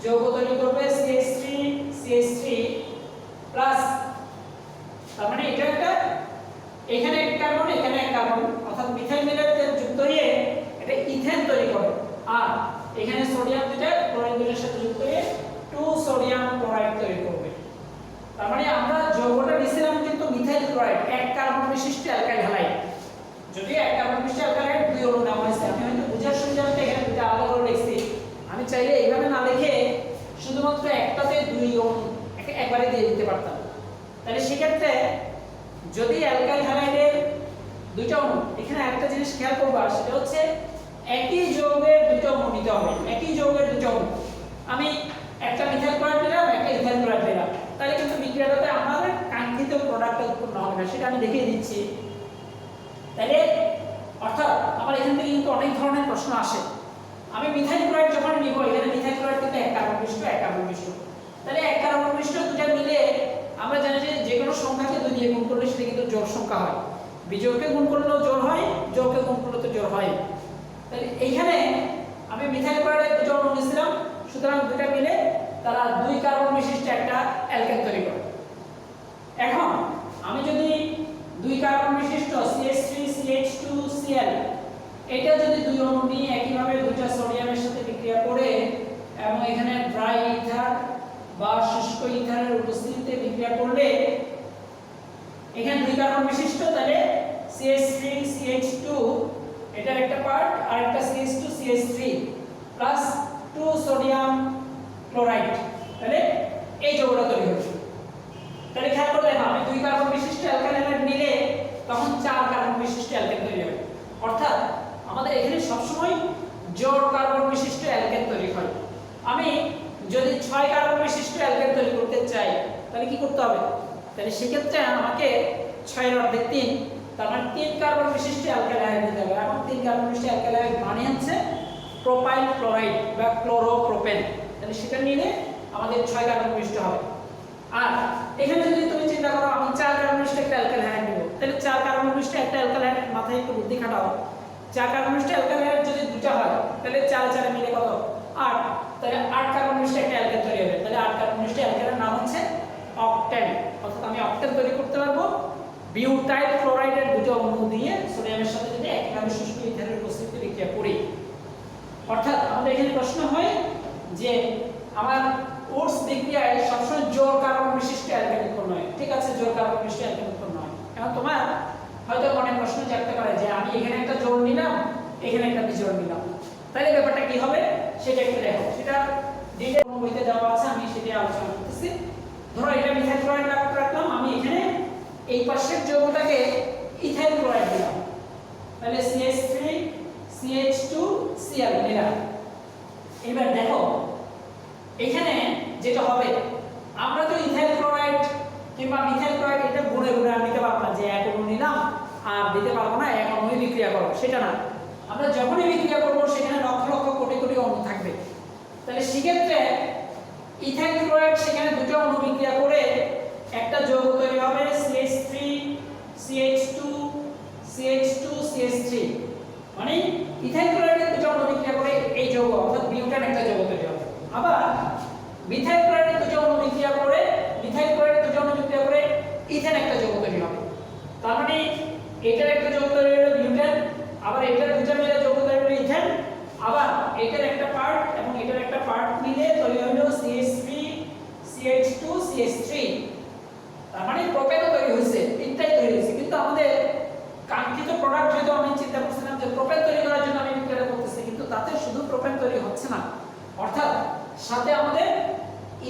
Speaker 1: যৌগ তৈরি করবে CH3 প্লাস। তার মানে এটা একটা, এখানে এক কার্বন এখানে এক কার্বন, অর্থাৎ মিথাইল মিলের যুক্ত হয়ে এটা ইথেন তৈরি করে। আর এখানে সোডিয়াম দুটো ক্লোরিন দুটোর সাথে যুক্ত হয়ে 2 সোডিয়াম ক্লোরাইড তৈরি করবে। তার মানে আমরা যৌগটা নিছিলাম কিন্তু মিথাইল ক্লোরাইড, এক কার্বন বিশিষ্ট অ্যালকাইল হ্যালাইড। যদি এক কার্বন বিশিষ্ট অ্যালকাইল হ্যালাইড দুই অণু নেওয়া হয়েছে, আমি হয়তো বুঝার সুবিধার্থে এখানে দুটো আলাদা করে লিখছি। আমি চাইলে এইভাবে না লিখে শুধুমাত্র একটাতে দুই অণু একবারে দিয়ে দিতে পারতাম। তাহলে সেক্ষেত্রে যদি অ্যালকাইল হ্যালাইডের দুইটা অণু, এখানে একটা জিনিস খেয়াল করবা সেটা হচ্ছে একই যৌগের দুটো অণু নিতে হবে, একই যৌগের দুটো অণু। আমি একটা মিথাইল ক্লোরাইড নিলাম, একটা ইথাইল ক্লোরাইড নিলাম, তাহলে কিন্তু বিক্রিয়াটাতে আমাদের কাঙ্ক্ষিত প্রোডাক্ট উৎপন্ন হবে না, সেটা আমি দেখিয়ে দিচ্ছি। তাহলে অর্থাৎ আমার এখান থেকে কিন্তু অনেক ধরনের প্রশ্ন আসে। আমি মিথাইল ক্লোরাইড যখন নিব, এখানে মিথাইল ক্লোরাইড কিন্তু এক কার্বন বিশিষ্ট, এক কার্বন বিশিষ্ট। তাহলে এক কার্বন বিশিষ্ট দুটো মিলে আমরা জানি যে যে কোনো সংখ্যাকে 2 দিয়ে গুণ করলে সেটা কিন্তু জোড় সংখ্যা হয়। বিজোড়কে গুণ করলেও জোড় হয়, জোড়কে গুণ করলে তো জোড় হয়। তাহলে এইখানে আমি মিথাইল ক্লোরাইডের দুটো অণু নিয়েছিলাম, সুতরাং দুটো মিলে তারা 2 কার্বন বিশিষ্ট একটা অ্যালকেন তৈরি করে। এখন আমি যদি 2 কার্বন বিশিষ্ট CH3 CH2 Cl এটা যদি 2 অণু নিয়ে একইভাবে দুটো সোডিয়ামের সাথে বিক্রিয়া করে এবং এখানে ড্রাই ইথার বা শুষ্ক ইথারের উপস্থিতিতে বিক্রিয়া করলে এখানে 2 কার্বন বিশিষ্ট, তাহলে CH3 CH2 এটার একটা পার্ট আর একটা CH2 CH3 plus 2 sodium chloride, তাহলে এই যৌগটা তৈরি হচ্ছে। তাহলে খেয়াল করে দেখো, আমি 2 কার্বন বিশিষ্ট অ্যালকেন হ্যালাইড নিলে তখন 4 কার্বন বিশিষ্ট অ্যালকেন তৈরি হবে। অর্থাৎ আমাদের এখানে সবসময় জোড় কার্বন বিশিষ্ট অ্যালকেন তৈরি হয়। আমি যদি 6 কার্বন বিশিষ্ট অ্যালকেন তৈরি করতে চাই তাহলে কি করতে হবে? তাহলে সেক্ষেত্রে আমাকে 6 এর অর্ধেক 3, তার মানে 3 কার্বন বিশিষ্ট অ্যালকেন হ্যালাইড নিতে হবে। এখন 3 কার্বন বিশিষ্ট অ্যালকেন হ্যালাইড মানে হচ্ছে প্রোপাইল ক্লোরাইড বা ক্লোরোপ্রোপেন। তাহলে সেটা নিলে আমাদের 6 কার্বন বিশিষ্ট হবে। আর এখানে যদি তুমি চিন্তা করো আমি 4 কার্বন বিশিষ্ট একটা অ্যালকেন হ্যালাইড নেব, তাহলে 4 কার্বন বিশিষ্ট একটা অ্যালকেন হ্যালাইড, মাথায় একটু বুদ্ধি খাটাও, 4 কার্বন বিশিষ্ট অ্যালকেন হ্যালাইড যদি দুটো হয় তাহলে 4 4 মিলে কত 8, তাহলে 8 কার্বন বিশিষ্ট একটা অ্যালকেন তৈরি হবে। তাহলে 8 কার্বন বিশিষ্ট অ্যালকেনের নাম হচ্ছে অক্টেন। অর্থাৎ আমি অক্টেন তৈরি করতে পারবো বিউটাইল ক্লোরাইডের দুটো অণু দিয়ে সোডিয়ামের সাথে যদি একইভাবে শুষ্ক ইথারের উপস্থিতিতে বিক্রিয়া করি। অর্থাৎ আমাদের এখানে প্রশ্ন হয় যে আমার ওটস বিক্রিয়ায় সবসময় জোড় কার্বন বিশিষ্ট অ্যালকেন উৎপন্ন হয়। ঠিক আছে, জোড় কার্বন বিশিষ্ট অ্যালকেন উৎপন্ন হয়। এখন তোমার হয়তো মনে প্রশ্ন জাগতে পারে যে আমি এখানে একটা জোড় নিলাম, এখানে একটা বিজোড় নিলাম, তাহলে ব্যাপারটা কি হবে সেটা একটু দেখো। সেটা ডিটেইল বইতে দেওয়া আছে, আমি সেটা আলোচনা করতেছি। ধরো এটা মিথাইল ক্লোরাইড রাখলাম, আমি এখানে এই পাশের যৌগটাকে ইথাইল ক্লোরাইড দিলাম, তাহলে CH3 CH2 Cl নিলাম। এবার দেখো এখানে যেটা হবে, আমরা তো ইথাইল ক্লোরাইড কিংবা মিথাইল ক্লোরাইড এটা গুণে গুণে নিতে পারবো না যে এক অণু নিলাম আর দিতে পারবো না এক অণুই বিক্রিয়া করো, সেটা না। আমরা যখনই বিক্রিয়া করবো সেখানে লক্ষ লক্ষ কোটি কোটি অণু থাকবে। তাহলে সেক্ষেত্রে ইথাইল ক্লোরাইড সেখানে দুটো অণু বিক্রিয়া করে একটা যৌগ তৈরি হবে CH3 CH2 CH2 CH3, মানে ইথাইল ক্লোরাইডের দুটো অণু বিক্রিয়া করে এই যৌগ অর্থাৎ বিউটান একটা যৌগ তৈরি হবে। আবার মিথাইল ক্লোরাইডের দুটো অণু বিক্রিয়া করে মিথাইল ক্লোরাইডের দুটো অণু বিক্রিয়া করে ইথেন একটা যৌগ তৈরি হবে। তার মানে এটার একটা যৌগ তৈরি হলো বিউটান, আবার এটার দুটো মিলে যৌগ তৈরি হলো ইথেন, আবার এটার একটা পার্ট এবং এটার একটা পার্ট মিলে তৈরি হলো CH3 CH2 CH3। তার মানে প্রোপেনও তৈরি হয়েছে, তিনটাই তৈরি হয়েছে। কিন্তু আমাদের কাঙ্ক্ষিত প্রোডাক্ট যেহেতু আমি চিন্তা করছিলাম যে প্রোপেন তৈরি করার জন্য আমি বিক্রিয়া করতেছি, কিন্তু তাতে শুধু প্রোপেন তৈরি হচ্ছে না, অর্থাৎ সাথে আমাদের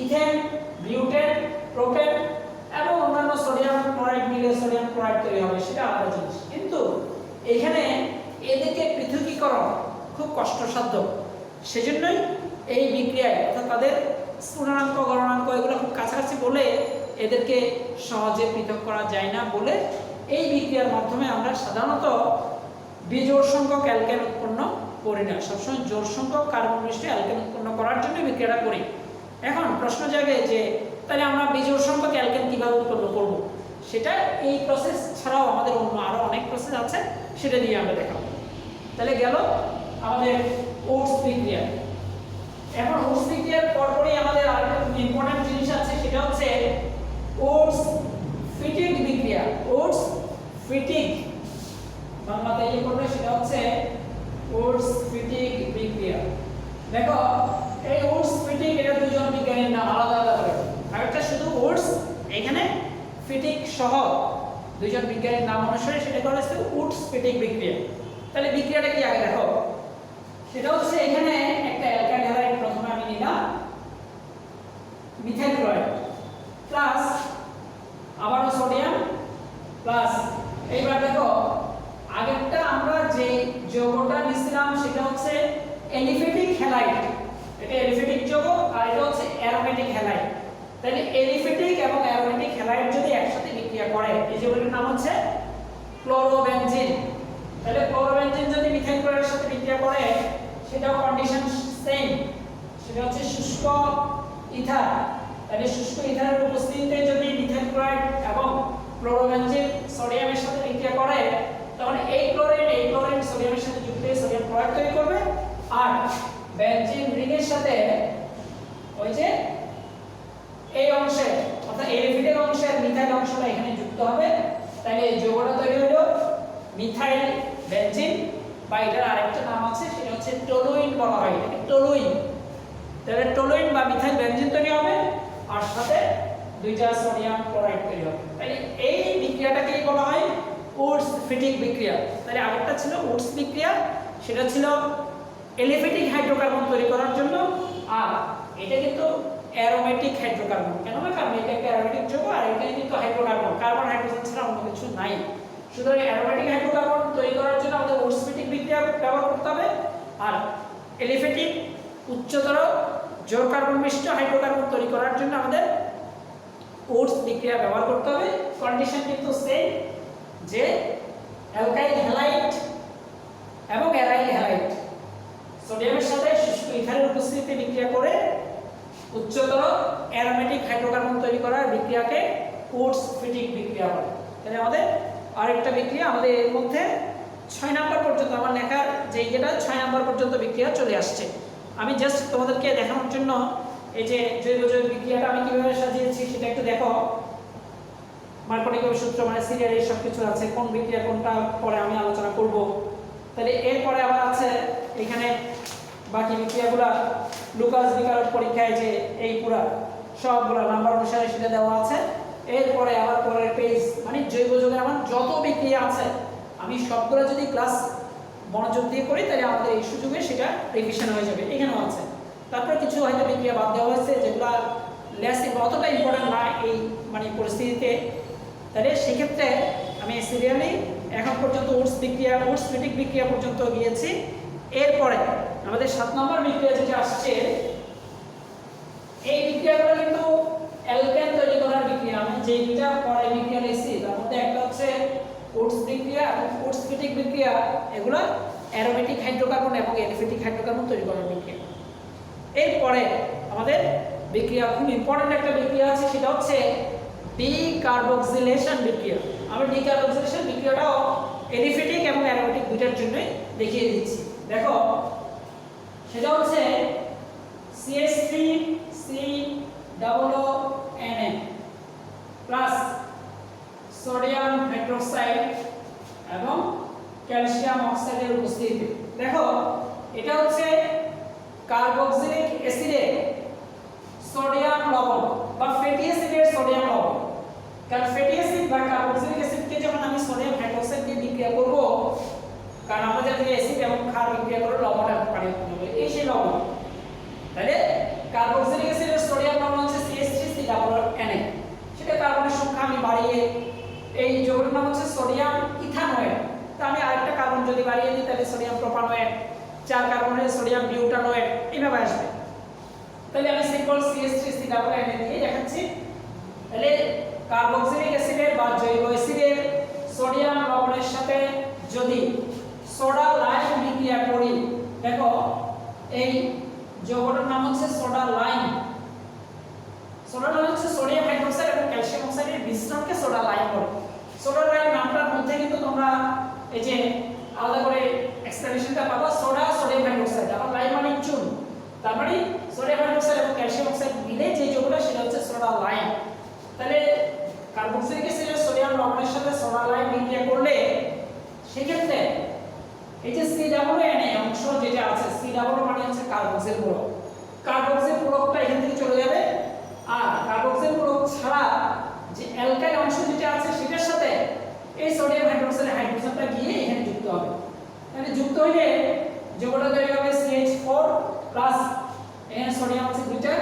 Speaker 1: ইথেন বিউটেন প্রোপেন এবং অন্যান্য সোডিয়াম ক্লোরাইড মিলে সোডিয়াম ক্লোরাইড তৈরি হবে, সেটা আলাদা জিনিস। কিন্তু এখানে এদেরকে পৃথকীকরণ খুব কষ্টসাধ্য, সেজন্যই এই বিক্রিয়ায় অর্থাৎ তাদের স্ফুটনাঙ্ক গলনাঙ্ক এগুলো খুব কাছাকাছি বলে এদেরকে সহজে পৃথক করা যায় না বলে এই বিক্রিয়ার মাধ্যমে আমরা সাধারণত বিজোড় সংখ্যক অ্যালকেন উৎপন্ন করি না, সবসময় জোড় সংখ্যক কার্বন বিশিষ্ট অ্যালকেন উৎপন্ন করার জন্য বিক্রিয়াটা করি। এখন প্রশ্ন জাগে যে তাহলে আমরা বিজোড় সংখ্যক অ্যালকেন কিভাবে উৎপন্ন করব, সেটা এই প্রসেস ছাড়াও আমাদের অন্য আরো অনেক প্রসেস আছে, সেটা দিয়ে আমরা দেখাবো। তাহলে গেল আমাদের ওটস বিক্রিয়া। এখন ওটস বিক্রিয়ার পরপরই আমাদের আরেকটা ইম্পর্টেন্ট জিনিস আছে, সেটা হচ্ছে ওটস ফিটিক বিক্রিয়া। ওটস ফিটিক বাংলাতে কি করবে সেটা হচ্ছে ওটস ফিটিক বিক্রিয়া। দেখো এই ওটস ফিটিক এটা দুজন বিজ্ঞানীর নাম আলাদা আলাদা করে, আরেকটা শুধু ওটস, এখানে ফিটিক সহ দুজন বিজ্ঞানীর নাম অনুসারে সেটা করা হচ্ছে ওটস ফিটিক বিক্রিয়া। তাহলে বিক্রিয়াটা কি আগে দেখো, সেটা হচ্ছে এখানে একটা অ্যালকাইল হ্যালাইড প্রথমে আমি নিলাম মিথাইল ক্লোরাইড প্লাস আবারও সোডিয়াম প্লাস, এইবার দেখো আগেরটা আমরা যে যৌগটা নিছিলাম সেটা হচ্ছে অ্যালিফেটিক হ্যালাইড, এটা অ্যালিফেটিক যৌগ আর এটা হচ্ছে অ্যারোমেটিক হ্যালাইড। তাহলে এলিফ্যাটিক এবং অ্যারোমেটিক হ্যালাইড যদি একসাথে বিক্রিয়া করে, এই যেগুলোর নাম হচ্ছে ক্লোরোবেনজিন। তাহলে ক্লোরোবেনজিন যদি মিথাইল ক্লোরাইডের সাথে বিক্রিয়া করে, সেটাও কন্ডিশন সেম, সেটা হচ্ছে শুষ্ক ইথার। তাহলে শুষ্ক ইথারের উপস্থিতিতে যদি মিথাইল ক্লোরাইড এবং ক্লোরোবেনজিন সোডিয়ামের সাথে বিক্রিয়া করে, তখন এই ক্লোরিন সোডিয়ামের সাথে যুক্ত হয়ে সোডিয়াম ক্লোরাইড তৈরি করবে, আর বেনজিন রিংয়ের সাথে ওই যে এই অংশে অর্থাৎ এলিফ্যাটিক অংশের মিথাইল অংশটা এখানে যুক্ত হবে। তাহলে এই যৌগটা তৈরি হলো মিথাইল বেনজিন, বা এটার আরেকটা নাম আছে সেটা হচ্ছে টলুইন বলা হয়, এটাকে টলুইন। তাহলে টলুইন বা মিথাইল বেনজিন তৈরি হবে, আর সাথে দুইটা সোডিয়াম ক্লোরাইড তৈরি হবে। তাহলে এই বিক্রিয়াটাকে বলা হয় উডস-ফিটিক বিক্রিয়া। তাহলে আরেকটা ছিল উডস বিক্রিয়া, সেটা ছিল এলিফ্যাটিক হাইড্রোকার্বন তৈরি করার জন্য, আর এটা কিন্তু অ্যারোমেটিক হাইড্রোকার্বন। কেন? কারণ এটা একটা অ্যারোমেটিক যৌগ, আর এটা কিন্তু হাইড্রোকার্বন, কার্বন হাইড্রোজেন ছাড়া অন্য কিছু নাই। সুতরাং অ্যারোমেটিক হাইড্রোকার্বন তৈরি করার জন্য আমাদের উডস-ফিটিক বিক্রিয়া ব্যবহার করতে হবে, আর এলিফ্যাটিক উচ্চতর জোর কার্বন মিশ্রিত হাইড্রোকার্বন তৈরি করার জন্য আমাদের উডস বিক্রিয়া ব্যবহার করতে হবে। কন্ডিশন কিন্তু সেম, যে অ্যালকাইল হ্যালাইড এবং অ্যারাইল হ্যালাইড সোডিয়ামের সাথে শুষ্ক ইথারের উপস্থিতিতে বিক্রিয়া করে উচ্চতর অ্যারোমেটিক হাইড্রোকার্বন তৈরি করার বিক্রিয়াকে উডস-ফিটিক বিক্রিয়া বলে। তাহলে আমাদের আরেকটা বিক্রিয়া, আমাদের এর মধ্যে 6 নাম্বার পর্যন্ত আমার লেখার যে এটা 6 নাম্বার পর্যন্ত বিক্রিয়া চলে আসছে। আমি জাস্ট তোমাদেরকে দেখানোর জন্য এই যে জৈব জৈব বিক্রিয়াটা আমি কিভাবে সাজিয়েছি সেটা একটু দেখো। মার্কোনিকের সূত্র মানে সিরিয়ালে সব কিছু আছে, কোন বিক্রিয়া কোনটা পরে আমি আলোচনা করব। তাহলে এরপরে আবার আছে এখানে বাকি বিক্রিয়াগুলো লুকাস বিকারক পরীক্ষায় যে এই পুরা সবগুলো নাম্বার অনুসারে সেটা দেওয়া আছে। এরপরে আবার পরের পেজ মানে জৈব যৌগের আমার যত বিক্রিয়া আছে আমি সবগুলো যদি ক্লাস মনোযোগ দিয়ে করি, তাহলে আমাদের এই সুযোগে সেটা রিভিশন হয়ে যাবে। এখানেও আছে, তারপরে কিছু হয়তো বিক্রিয়া বাদ দেওয়া হয়েছে যেগুলো লেস অতটা ইম্পর্টেন্ট না এই মানে পরিস্থিতিতে। তাহলে সেক্ষেত্রে আমি সিরিয়ালি এখন পর্যন্ত উডস-ফিটিক বিক্রিয়া পর্যন্ত গিয়েছি। এরপরে আমাদের 7 নম্বর বিক্রিয়া যেটা আসছে, এই বিক্রিয়াগুলো কিন্তু অ্যালকেন তৈরি করার বিক্রিয়া। আমি যে দুইটা পরে বিক্রিয়া লিখছি তার মধ্যে একটা হচ্ছে উডস বিক্রিয়া এবং উডস-ফিটিক বিক্রিয়া, এগুলো অ্যারোমেটিক হাইড্রোকার্বন এবং এলিফ্যাটিক হাইড্রোকার্বন তৈরি করার বিক্রিয়া। এরপরে আমাদের বিক্রিয়া খুব ইম্পর্টেন্ট একটা বিক্রিয়া আছে, সেটা হচ্ছে ডিকার্বক্সিলেশন বিক্রিয়া। আমি ডিকার্বক্সিলেশন বিক্রিয়াটাও এলিফ্যাটিক এবং অ্যারোমেটিক দুইটার জন্যই দেখিয়ে দিচ্ছি। দেখো, সেটা হচ্ছে CH3COONA প্লাস সোডিয়াম হাইড্রোক্সাইড এবং ক্যালসিয়াম অক্সাইডের উপস্থিতিতে। দেখো, এটা হচ্ছে কার্বক্সিলিক অ্যাসিডের সোডিয়াম লবণ বা ফ্যাটি অ্যাসিডের সোডিয়াম লবণ। কারণ ফ্যাটি অ্যাসিড বা কার্বক্সিলিক অ্যাসিডকে যখন আমি সোডিয়াম হাইড্রোক্সাইড দিয়ে বিক্রিয়া করব, কারণ আমাদের যে অ্যাসিড এবং ক্ষার বিক্রিয়া করে লবণ এবং পানি উৎপন্ন হবে, এই সেই লবণ। তাহলে কার্বক্সিলিক অ্যাসিডের সোডিয়াম লবণ হচ্ছে CH3COONA। সেটা কার্বনের সংখ্যা আমি বাড়িয়ে, এই যৌগের নাম হচ্ছে সোডিয়াম ইথানোয়েট, তা আমি আরেকটা কার্বন যদি বাড়িয়ে দিই তাহলে সোডিয়াম প্রোপানোয়েট, 4 কার্বনের সোডিয়াম বিউটানোয়েট এইভাবে আসবে। তাহলে আমি সিম্পল CH3COONA দিয়ে দেখাচ্ছি। তাহলে কার্বক্সিলিক অ্যাসিডের বা জৈব অ্যাসিডের সোডিয়াম লবণের সাথে যদি সোডা লাইম বিক্রিয়া করি, দেখো এই যৌগটার নাম হচ্ছে সোডা লাইম। সোডা লাইম হচ্ছে সোডিয়াম হাইড্রোক্সাইড এবং ক্যালসিয়াম অক্সাইডের মিশ্রণকে সোডা লাইম বলে। সোডা লাইম নামটার মধ্যে কিন্তু তোমরা এই যে আলাদা করে এক্সপ্লেনেশনটা পাবা, সোডা সোডিয়াম হাইড্রোক্সাইড, আবার লাইম মানে চুন, তার মানে সোডিয়াম হাইড্রোক্সাইড এবং ক্যালসিয়াম অক্সাইড মিলে যে যৌগটা সেটা হচ্ছে সোডা লাইম। তাহলে কার্বক্সিলিক অ্যাসিডের সোডিয়াম লবণের সাথে সোডা লাইম বিক্রিয়া করলে সেক্ষেত্রে এই যে COONA অংশ যেটা আছে, COO মানে হচ্ছে কার্বক্সিল মূলক, কার্বক্সিল মূলকটা এখান থেকে চলে যাবে, আর কার্বক্সিল মূলক ছাড়া যে অ্যালকাইল অংশ যেটা আছে সেটার সাথে এই সোডিয়াম হাইড্রোক্সাইডের হাইড্রোজেনটা গিয়ে এখানে যুক্ত হবে। তাহলে যুক্ত হলে যৌগটা তৈরি হবে CH4 প্লাস এখানে সোডিয়াম আছে দুইটা,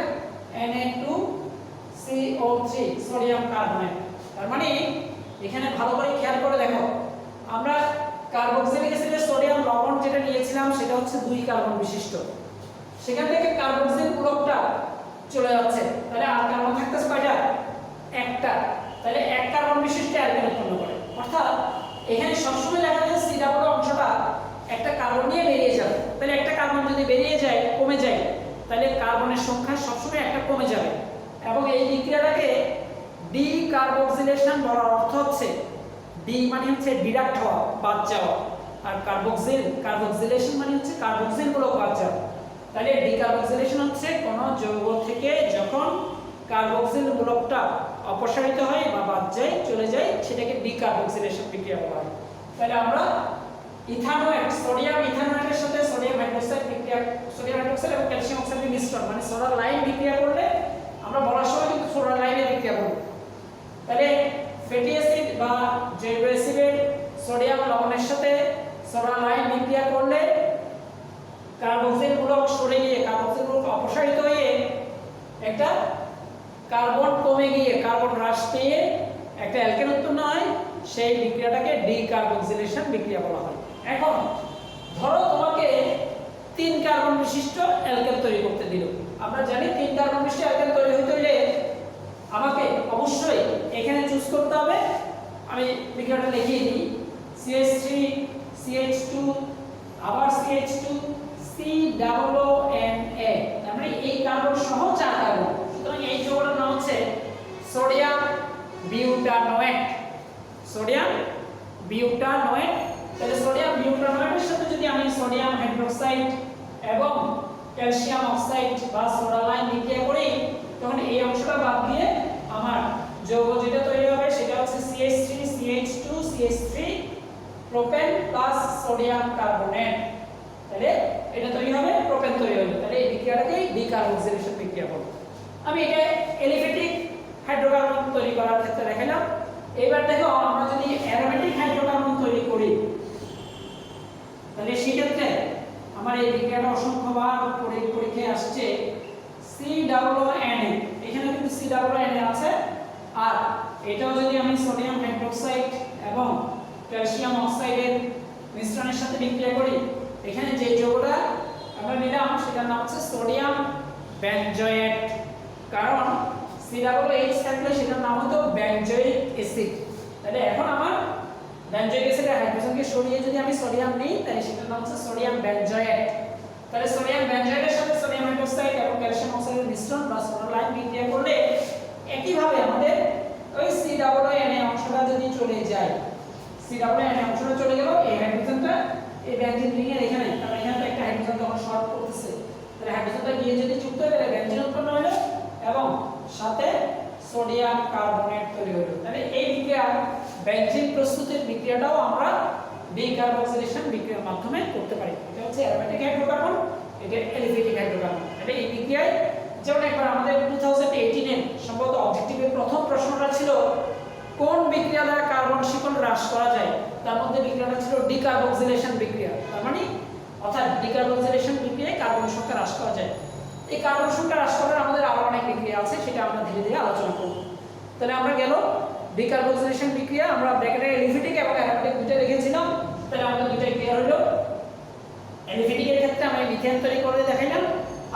Speaker 1: Na2CO3 সোডিয়াম কার্বনেট। তার মানে এখানে ভালো করে খেয়াল করে দেখো, আমরা কার্বক্সিলিক অ্যাসিডের সোডিয়াম লবণ যেটা নিয়েছিলাম সেটা হচ্ছে 2 কার্বন বিশিষ্ট। সেখান থেকে কার্বক্সিল মূলকটা চলে যাচ্ছে, তাহলে আর কার্বন থাকতেছে কয়টা? একটা। তাহলে এক কার্বন বিশিষ্ট অ্যালকেন উৎপন্ন করে। অর্থাৎ এখানে সবসময় দেখা যায় সি ডাবল অংশটা একটা কার্বন নিয়ে বেরিয়ে যাবে। তাহলে একটা কার্বন যদি বেরিয়ে যায়, কমে যায়, তাহলে কার্বনের সংখ্যা সবসময় একটা কমে যাবে। এবং এই বিক্রিয়াটাকে ডিকার্বক্সিলেশন বলার অর্থ হচ্ছে, ডি মানে হচ্ছে ডিডাক্ট হওয়া, বাদ যাওয়া, আর কার্বক্সিলেশন মানে হচ্ছে কার্বক্সিল গুলো বাদ যাওয়া। তাহলে ডিকার্বক্সিলেশন হচ্ছে কোন যৌগ থেকে যখন কার্বক্সিল মূলকটা অপসারিত হয় বা বাদ যায়, চলে যায়, সেটাকে ডিকার্বক্সিলেশন বিক্রিয়া বলা হয়। তাহলে আমরা ইথানোয়েট, সোডিয়াম ইথানোয়েটের সাথে সোডিয়াম হাইড্রোক্সাইড বিক্রিয়া, সোডিয়াম হাইড্রোক্সাইড এবং ক্যালসিয়াম অক্সাইডের মিশ্রণ মানে সোডা লাইম বিক্রিয়া করলে, আমরা বলার সময় কিন্তু সোডা লাইমের বিক্রিয়া করব। তাহলে ফ্যাটি অ্যাসিড বা জৈব অ্যাসিডের সোডিয়াম লবণের সাথে সোডা লাইম বিক্রিয়া করলে কার্বক্সিল মূলক সরে গিয়ে, কার্বক্সিল মূলক অপসারিত হয়ে একটা কার্বন কমে গিয়ে, কার্বন হ্রাস পেয়ে একটা অ্যালকেন উৎপন্ন হয়। সেই বিক্রিয়াটাকে ডিকার্বক্সিলেশন বিক্রিয়া বলা হয়। এখন ধরো তোমাকে 3 কার্বন বিশিষ্ট অ্যালকেন তৈরি করতে দিল। আমরা জানি 3 কার্বন বিশিষ্ট অ্যালকেন তৈরি হতে হলে আমাকে অবশ্যই এখানে চুজ করতে হবে। আমি বিক্রিয়াটা লিখিয়ে দিই, CH3 CH2 আবার CH2 COONA, মানে এই কার্বন সহ 4 কার্বন। সুতরাং এই যৌগটার নাম হচ্ছে সোডিয়াম বিউটানোয়েট। Sodium butanoate. তাহলে সোডিয়াম বিউটানোয়েটের সাথে যদি আমি সোডিয়াম হাইড্রোক্সাইড এবং ক্যালসিয়াম অক্সাইড বা সোডা লাইম বিক্রিয়া করি, তখন এই অংশটা বাদ দিয়ে আমার যৌগ যেটা তৈরি হবে সেটা হচ্ছে CH3 CH2 CH3 propane plus sodium carbonate. তাহলে এটা তৈরি হবে, প্রোপেন তৈরি হবে। তাহলে এই বিক্রিয়াটাকে ডিকার্বক্সিলেশন বিক্রিয়া বলে। আমি এটা এলিফ্যাটিক হাইড্রোকার্বন তৈরি করার ক্ষেত্রে দেখালাম। এবার দেখো আমরা যদি অ্যারোমেটিক হাইড্রোকার্বন তৈরি করি, তাহলে সেই ক্ষেত্রে আমার এই বিক্রিয়াটা অসংখ্যবার পরীক্ষায় আসছে COONA। এখানে কিন্তু COONA আছে। আর এটাও যদি আমি সোডিয়াম হাইড্রোক্সাইড এবং ক্যালসিয়াম অক্সাইডের মিশ্রণের সাথে বিক্রিয়া করি, এখানে যে যৌগটা আমরা নিলাম সেটার নাম হচ্ছে সোডিয়াম বেনজয়েট। কারণ COOH থাকলে সেটার নাম হতো বেনজয়িক অ্যাসিড। তাহলে এখন আমার বেনজয়িক অ্যাসিডের হাইড্রোজেনকে সরিয়ে যদি আমি সোডিয়াম নিই, তাহলে সেটার নাম হচ্ছে সোডিয়াম বেনজয়েট। তাহলে সোডিয়াম বেনজয়েটের সাথে সোডিয়াম হাইড্রোক্সাইড এবং ক্যালসিয়াম অক্সাইডের মিশ্রণ বা সোডা লাইম বিক্রিয়া করলে একইভাবে আমাদের ওই COONA অংশটা যদি চলে যায়, COONA অংশটা চলে গেল, এই হাইড্রোজেনটা এই বেনজিন রিংয়ের এখানে, কারণ এখানে তো একটা হাইড্রোজেন তখন শর্ট করতেছে, তাহলে হাইড্রোজেনটা গিয়ে যদি যুক্ত হয়ে গেলে বেনজিন উৎপন্ন হলো এবং সাথে সোডিয়াম কার্বনেট তৈরি হলো। তাহলে এই বিক্রিয়া বেনজিন প্রস্তুতির বিক্রিয়াটাও আমরা ডিকার্বক্সিলেশন বিক্রিয়ার মাধ্যমে করতে পারি। এটা হচ্ছে অ্যারোমেটিক হাইড্রোকার্বন, এটা এলিফ্যাটিক হাইড্রোকার্বন। এটা এই বিক্রিয়ায় যেমন একবার আমাদের 2018 এর সম্ভবত অবজেক্টিভের প্রথম প্রশ্নটা ছিল কোন বিক্রিয়া দ্বারা কার্বন শিকল হ্রাস করা যায়, তার মধ্যে বিক্রিয়াটা ছিল ডিকার্বক্সিলেশন বিক্রিয়া। তার মানে অর্থাৎ ডিকার্বক্সিলেশন বিক্রিয়ায় কার্বন সংখ্যা হ্রাস করা যায়। এই কার্বন সংখ্যা হ্রাস করার আমাদের আরো অনেক বিক্রিয়া আছে, সেটা আমরা ধীরে ধীরে আলোচনা করব। তাহলে আমরা গেল ডিকার্বক্সিলেশন বিক্রিয়া, আমরা ব্র্যাকেটে এলিফ্যাটিক এবং অ্যারোমেটিক দুটো লিখেছিলাম। তাহলে আমাদের দুটোই ক্লিয়ার হলো। এলিফ্যাটিকের ক্ষেত্রে আমরা মিথেন তৈরি করে দেখাইলাম,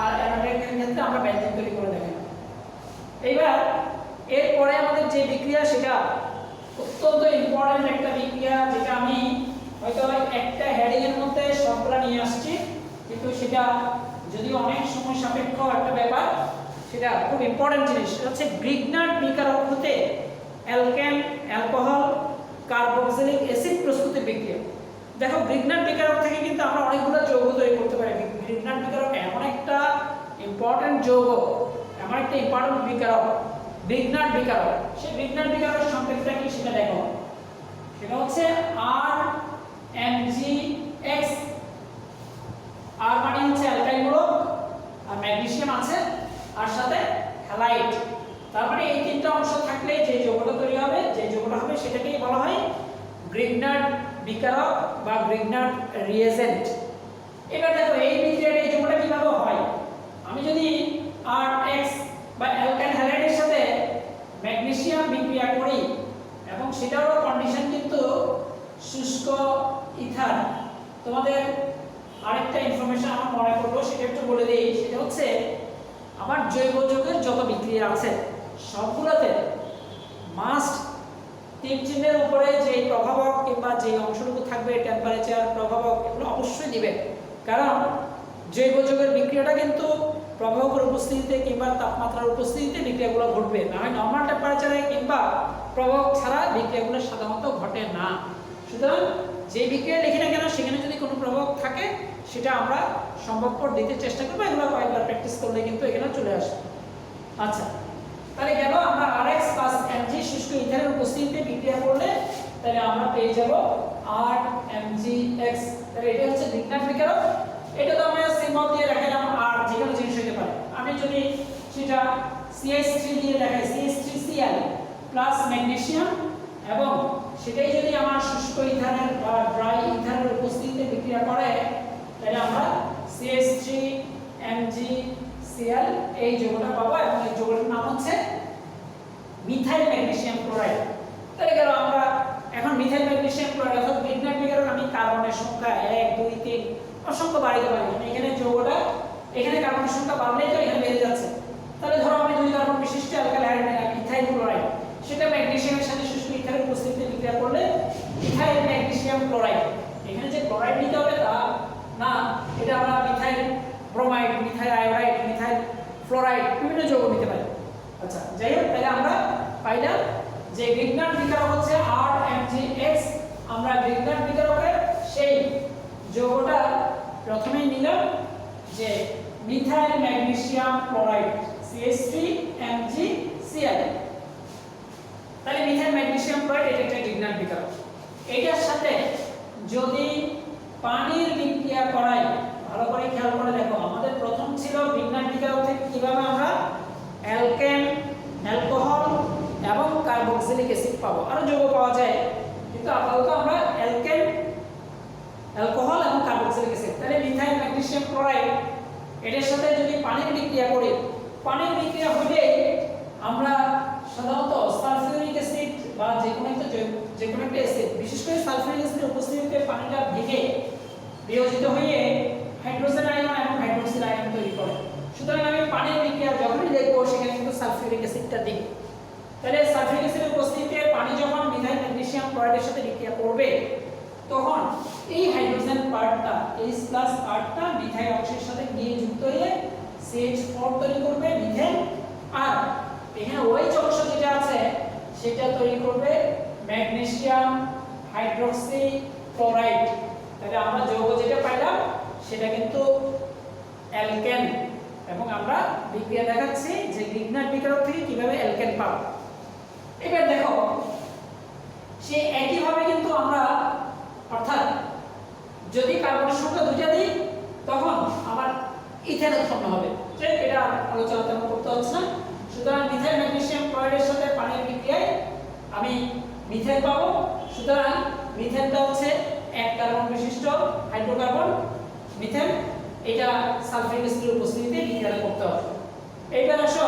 Speaker 1: আর অ্যারোমেটিকের ক্ষেত্রে আমরা বেনজিন তৈরি করে দেখাইলাম। এইবার এরপরে আমাদের যে বিক্রিয়া, সেটা অত্যন্ত ইম্পর্টেন্ট একটা বিক্রিয়া, যেটা আমি হয়তো একটা হেডিং এর মধ্যে সবগুলা নিয়ে আসছি, কিন্তু সেটা যদিও অনেক সময় সাপেক্ষ একটা ব্যাপার, সেটা খুব ইম্পর্টেন্ট জিনিস। সেটা হচ্ছে গ্রিগনার্ড বিকারক হতে অ্যালকেন, অ্যালকোহল, কার্বক্সিলিক অ্যাসিড প্রস্তুতির বিক্রিয়া। দেখো গ্রিগনার্ড বিকারক থেকে কিন্তু আমরা অনেকগুলো যৌগ তৈরি করতে পারি। গ্রিগনার্ড বিকারক এমন একটা ইম্পর্টেন্ট যৌগ, এমন একটা ইম্পর্টেন্ট বিকারক, গ্রিগনার্ড বিকারক। সেই গ্রিগনার্ড বিকারক সংকেতটা কি সেটা দেখো, সেটা হচ্ছে RMgX। আর মানে হচ্ছে অ্যালকাইল মূলক, আর ম্যাগনেসিয়াম আছে, আর সাথে হ্যালাইড। তার মানে এই তিনটা অংশ থাকলে যে যৌগটা তৈরি হবে, যে যৌগটা হবে সেটাকেই বলা হয় গ্রিগনার্ড বিকারক বা গ্রিগনার্ড রিয়েজেন্ট। এবার দেখো এই বিক্রিয়াটা, এই যৌগটা কিভাবে হয়। আমি যদি RX বা অ্যালকাইল হ্যালাইডের সাথে ম্যাগনেসিয়াম বিক্রিয়া করি, এবং সেটারও কন্ডিশন কিন্তু শুষ্ক ইথার। তোমাদের আরেকটা ইনফরমেশন আমার মনে করলো, সেটা একটু বলে দিই। সেটা হচ্ছে আমার জৈব যৌগের যত বিক্রিয়া আছে সবগুলোতে মাস্ট তিন চিহ্নের উপরে যে প্রভাবক কিংবা যে অংশটুকু থাকবে টেম্পারেচার প্রভাবক এগুলো অবশ্যই দিবে, কারণ জৈব যৌগের বিক্রিয়াটা কিন্তু প্রভাবকের উপস্থিতিতে কিংবা তাপমাত্রার উপস্থিতিতে বিক্রিয়াগুলো ঘটবে, না হয় নর্মাল টেম্পারেচারে কিংবা প্রভাবক ছাড়া বিক্রিয়াগুলো সাধারণত ঘটে না। সুতরাং যে বিক্রিয়া লিখি না কেন সেখানে যদি কোনো প্রভাবক থাকে সেটা আমরা সম্ভবপর দিতে চেষ্টা করবো, এগুলো কয়েকবার প্র্যাকটিস করলে কিন্তু এখানে চলে আসবে। আচ্ছা, তাহলে গেল আমরা Rx প্লাস Mg শুষ্ক ইথানের উপস্থিতিতে বিক্রিয়া করলে তাহলে আমরা পেয়ে যাব RMgX। তাহলে এটা হচ্ছে গ্রিগনাট বিকারক। এটা তো আমরা সিম্বল দিয়ে দেখালাম, আর যে কোনো জিনিস হতে পারে। আমি যদি সেটা CH3 দিয়ে দেখাই, CH3Cl প্লাস ম্যাগনেসিয়াম, এবং সেটাই যদি আমার শুষ্ক ইথানের বা ড্রাই ইথানের উপস্থিতিতে বিক্রিয়া করে তাহলে আমরা CH3MgCl এই যৌগটা পাবো, এবং এই যৌগটার নাম হচ্ছে মিথাইল ম্যাগনেসিয়াম ক্লোরাইড। তাহলে গেল আমরা এখন মিথাইল ম্যাগনেসিয়াম ক্লোরাইড অর্থাৎ গ্রিগনাট বিকারক আমি কার্বনের সংখ্যা 1 2 3 অসংখ্য বাড়াইতে পারি। এখানে যৌগটা এখানে কার্বনের সংখ্যা বাড়লেই তো এখানে বেড়ে যাচ্ছে। তাহলে ধরো আমি 2 কার্বন বিশিষ্ট অ্যালকাইল হাইড্রোজেন ইথাইল ক্লোরাইড, সেটা ম্যাগনেসিয়ামের সাথে শুষ্ক ইথানের উপস্থিতিতে বিক্রিয়া করলে ইথাইল ম্যাগনেসিয়াম ক্লোরাইড। এখানে যে ক্লোরাইড নিতে হবে তা না, এটা আমরা methyl bromide, methyl iodide, methyl fluoride বিভিন্ন যৌগ নিতে পারি। আচ্ছা, যাই হোক, তাহলে আমরা পাইলাম যে গ্রিগনাট বিকারক হচ্ছে RMgX। আমরা গ্রিগনাট বিকারকের সেই যৌগটা প্রথমেই নিলাম যে মিথাইল ম্যাগনেসিয়াম ক্লোরাইড CH3MgCl। তাহলে মিথাইল ম্যাগনেসিয়াম ক্লোরাইড এটা একটা গ্রিগনাট বিকারক। এটার সাথে যদি পানির বিক্রিয়া করাই, ভালো করে খেয়াল করে দেখো, আমাদের প্রথম ছিল গ্রিগনাট বিকারক থেকে কিভাবে আমরা অ্যালকেন, অ্যালকোহল এবং কার্বক্সিলিক অ্যাসিড পাবো, আরো যৌগ পাওয়া যায়, কিন্তু আপাতত আমরা অ্যালকেন, অ্যালকোহল এবং কার্বক্সিলিক অ্যাসিড। তাহলে মিথাইল ম্যাগনেসিয়াম ক্লোরাইড এটার সাথে যদি পানির বিক্রিয়া করি, পানির বিক্রিয়া হলে আমরা সাধারণত সালফিউরিক অ্যাসিড বা যে কোনো একটা অ্যাসিড, বিশেষ করে সালফিউরিক অ্যাসিডের উপস্থিতিতে পানিটা ভেঙে বিয়োজিত হয়ে হাইড্রোজেন আয়ন এবং হাইড্রোক্সিল আয়ন তৈরি করে। সুতরাং আমি পানির বিক্রিয়া যখনই দেখবো সেখানে কিন্তু সালফিউরিক অ্যাসিডটা দিই। তাহলে সালফিউরিক অ্যাসিডের উপস্থিতিতে পানি যখন মিথাইল ম্যাগনেসিয়াম ক্লোরাইডের সাথে বিক্রিয়া করবে তখন এই হাইড্রোজেন পার্টটা, H+ পার্টটা মিথাইল অংশের সাথে গিয়ে যুক্ত হয়ে CH4 তৈরি করবে মিথেন, আর এখানে OH অংশ যেটা আছে সেটা তৈরি করবে ম্যাগনেসিয়াম হাইড্রক্সি ক্লোরাইড। তাহলে আমরা যৌগ যেটা পাইলাম সেটা কিন্তু অ্যালকেন, এবং আমরা বিক্রিয়া দেখাচ্ছি যে গ্রিগনাট বিকারক থেকে কিভাবে অ্যালকেন পাবো। এবার দেখো, সেই একইভাবে কিন্তু আমরা, অর্থাৎ যদি কার্বনের সংখ্যা 2টা দিই তখন আমার ইথেন উৎপন্ন হবে, এটা আলোচনা তেমন করতে হচ্ছে না। সুতরাং মিথাইল ম্যাগনেসিয়াম ক্লোরাইডের সাথে পানির বিক্রিয়ায় আমি মিথেন পাবো। সুতরাং মিথেনটা হচ্ছে 1 কার্বন বিশিষ্ট হাইড্রোকার্বন মিথেন, এটা সালফিউরিক অ্যাসিডের উপস্থিতিতে বিক্রিয়া করতে হবে। এইবার আসো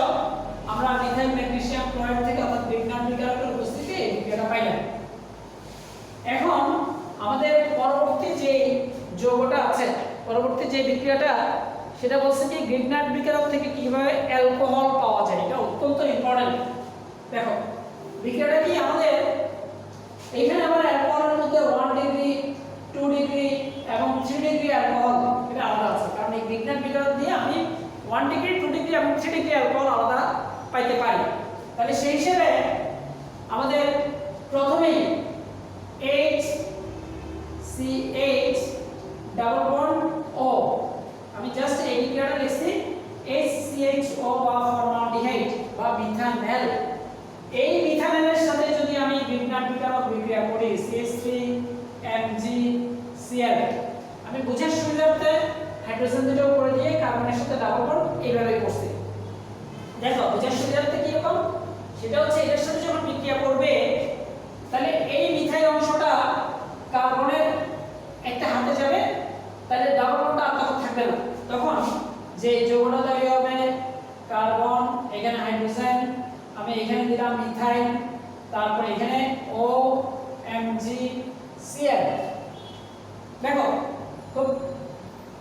Speaker 1: আমরা মিথাইল ম্যাগনেসিয়াম ক্লোরাইড থেকে অর্থাৎ গ্রিগনাট বিকারকের উপস্থিতিতে এই বিক্রিয়াটা পাইলাম। এখন আমাদের পরবর্তী যে যৌগটা আছে, পরবর্তী যে বিক্রিয়াটা, সেটা বলছে কি গ্রিগনাট বিকারক থেকে কিভাবে অ্যালকোহল পাওয়া যায়। এটা অত্যন্ত ইম্পর্টেন্ট। দেখো বিক্রিয়াটা কি, আমাদের এখানে আবার অ্যালকোহলের মধ্যে 1 ডিগ্রি 2 ডিগ্রি এবং 3 ডিগ্রি অ্যালকোহল এটা আলাদা আছে, কারণ এই গ্রিগনাট বিকারক দিয়ে আমি 1 ডিগ্রি 2 ডিগ্রি এবং 3 ডিগ্রি অ্যালকোহল আলাদা পাইতে পারি। তাহলে সেই হিসেবে আমাদের প্রথমেই HCH ডাবল বন্ড O, আমি জাস্ট এই বিক্রিয়াটা লিখছি HCHO বা ফর্মালডিহাইড বা মিথানল। এই মিথানলের সাথে যদি আমি গ্রিগনাট বিকারক বিক্রিয়া করি CH3MgCl, আমি বুঝার সুবিধার্থে হাইড্রোজেন দুটো উপরে দিয়ে কার্বনের সাথে ডাবল বন্ড এইভাবে করছি। দেখো বুঝার সুবিধার্থে কি রকম, সেটা হচ্ছে এর সাথে যখন বিক্রিয়া করবে তাহলে এই মিথাইল অংশটা কার্বনের একটা হাতে যাবে, তাহলে ডাবল বন্ডটা আর তখন থাকবে না। তখন যে যৌগটা তৈরি হবে কার্বন, এখানে হাইড্রোজেন, আমি এখানে দিলাম মিথাইল, তারপর এখানে OMgCl। দেখো খুব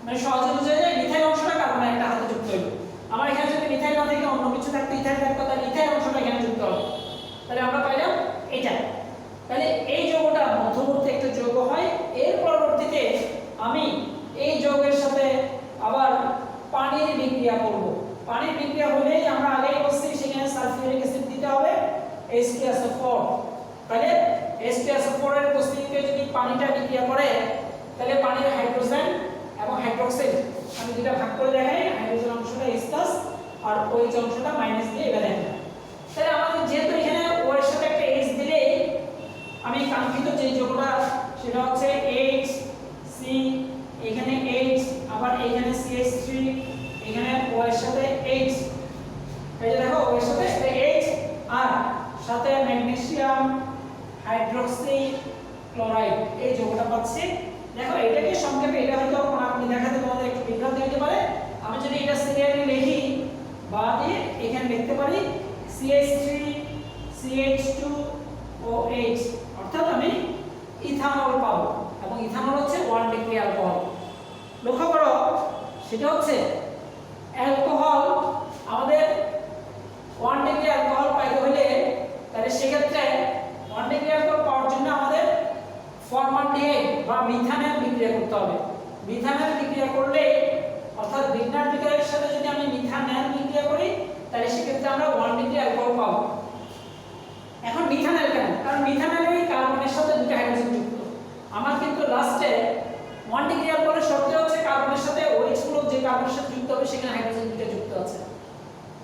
Speaker 1: মানে সহজে বোঝা যায়, মিথাইল অংশটা কার্বনের একটা হাতে যুক্ত হইল। আমার এখানে যদি মিথাইল না থেকে অন্য কিছু থাকতো, ইথাইল থাকতো, তাহলে ইথাইল অংশটা এখানে যুক্ত হবে। তাহলে আমরা পাইলাম এটা। তাহলে এই যৌগটা মধ্যবর্তী একটা যৌগ হয়। এর পরবর্তীতে আমি এই যৌগের সাথে আবার পানির বিক্রিয়া করব। পানির বিক্রিয়া হলেই আমরা আগেই বলছি সেখানে সালফিউরিক অ্যাসিড দিতে হবে H2SO4। তাহলে H2SO4 এর উপস্থিতিতে যদি পানিটা বিক্রিয়া করে তাহলে পানির হাইড্রোজেন এবং হাইড্রোক্সাইড আমি দুটো ভাগ করে দেখাই, হাইড্রোজেন অংশটা H+ আর OH অংশটা মাইনাস দিয়ে এবার দেখাই। তাহলে আমাদের যেহেতু এখানে O এর সাথে একটা H দিলেই আমি কাঙ্ক্ষিত যে যৌগটা সেটা হচ্ছে HC, এখানে H, আবার এখানে CH3, এখানে O এর সাথে H, এই যে দেখো O এর সাথে H আর সাথে ম্যাগনেসিয়াম হাইড্রক্সি ক্লোরাইড এই যৌগটা পাচ্ছি। দেখো এটাকে সংক্ষেপে এটা হয়তো আপনি দেখাতে তোমাদের একটু বিভ্রান্তি হতে পারে। আমি যদি এটা সিরিয়ালি লিখি বা দিয়ে এখানে লিখতে পারি CH3 CH2 OH, অর্থাৎ আমি ইথানল পাবো এবং ইথানল হচ্ছে 1 ডিগ্রি অ্যালকোহল। লক্ষ্য করো সেটা হচ্ছে অ্যালকোহল আমাদের 1 ডিগ্রি অ্যালকোহল পাইতে হলে তাহলে সেক্ষেত্রে 1 ডিগ্রি অ্যালকোহল পাওয়ার জন্য আমাদের ফরমালডিহাইড বা মিথানল বিক্রিয়া করতে হবে। মিথানল বিক্রিয়া করলে অর্থাৎ বিগনার বিক্রিয়ার সাথে যদি আমি মিথানল বিক্রিয়া করি তাহলে সেক্ষেত্রে আমরা 1 ডিগ্রি অ্যালকোহল পাবো। এখন মিথানল কেন? কারণ মিথানলে কার্বনের সাথে দুটো হাইড্রোজেন যুক্ত। আমার কিন্তু লাস্টে 1 ডিগ্রি অ্যালকোহলের শর্ত হচ্ছে কার্বনের সাথে OH গ্রুপ যে কার্বনের সাথে যুক্ত হবে সেখানে হাইড্রোজেন দুটো যুক্ত আছে।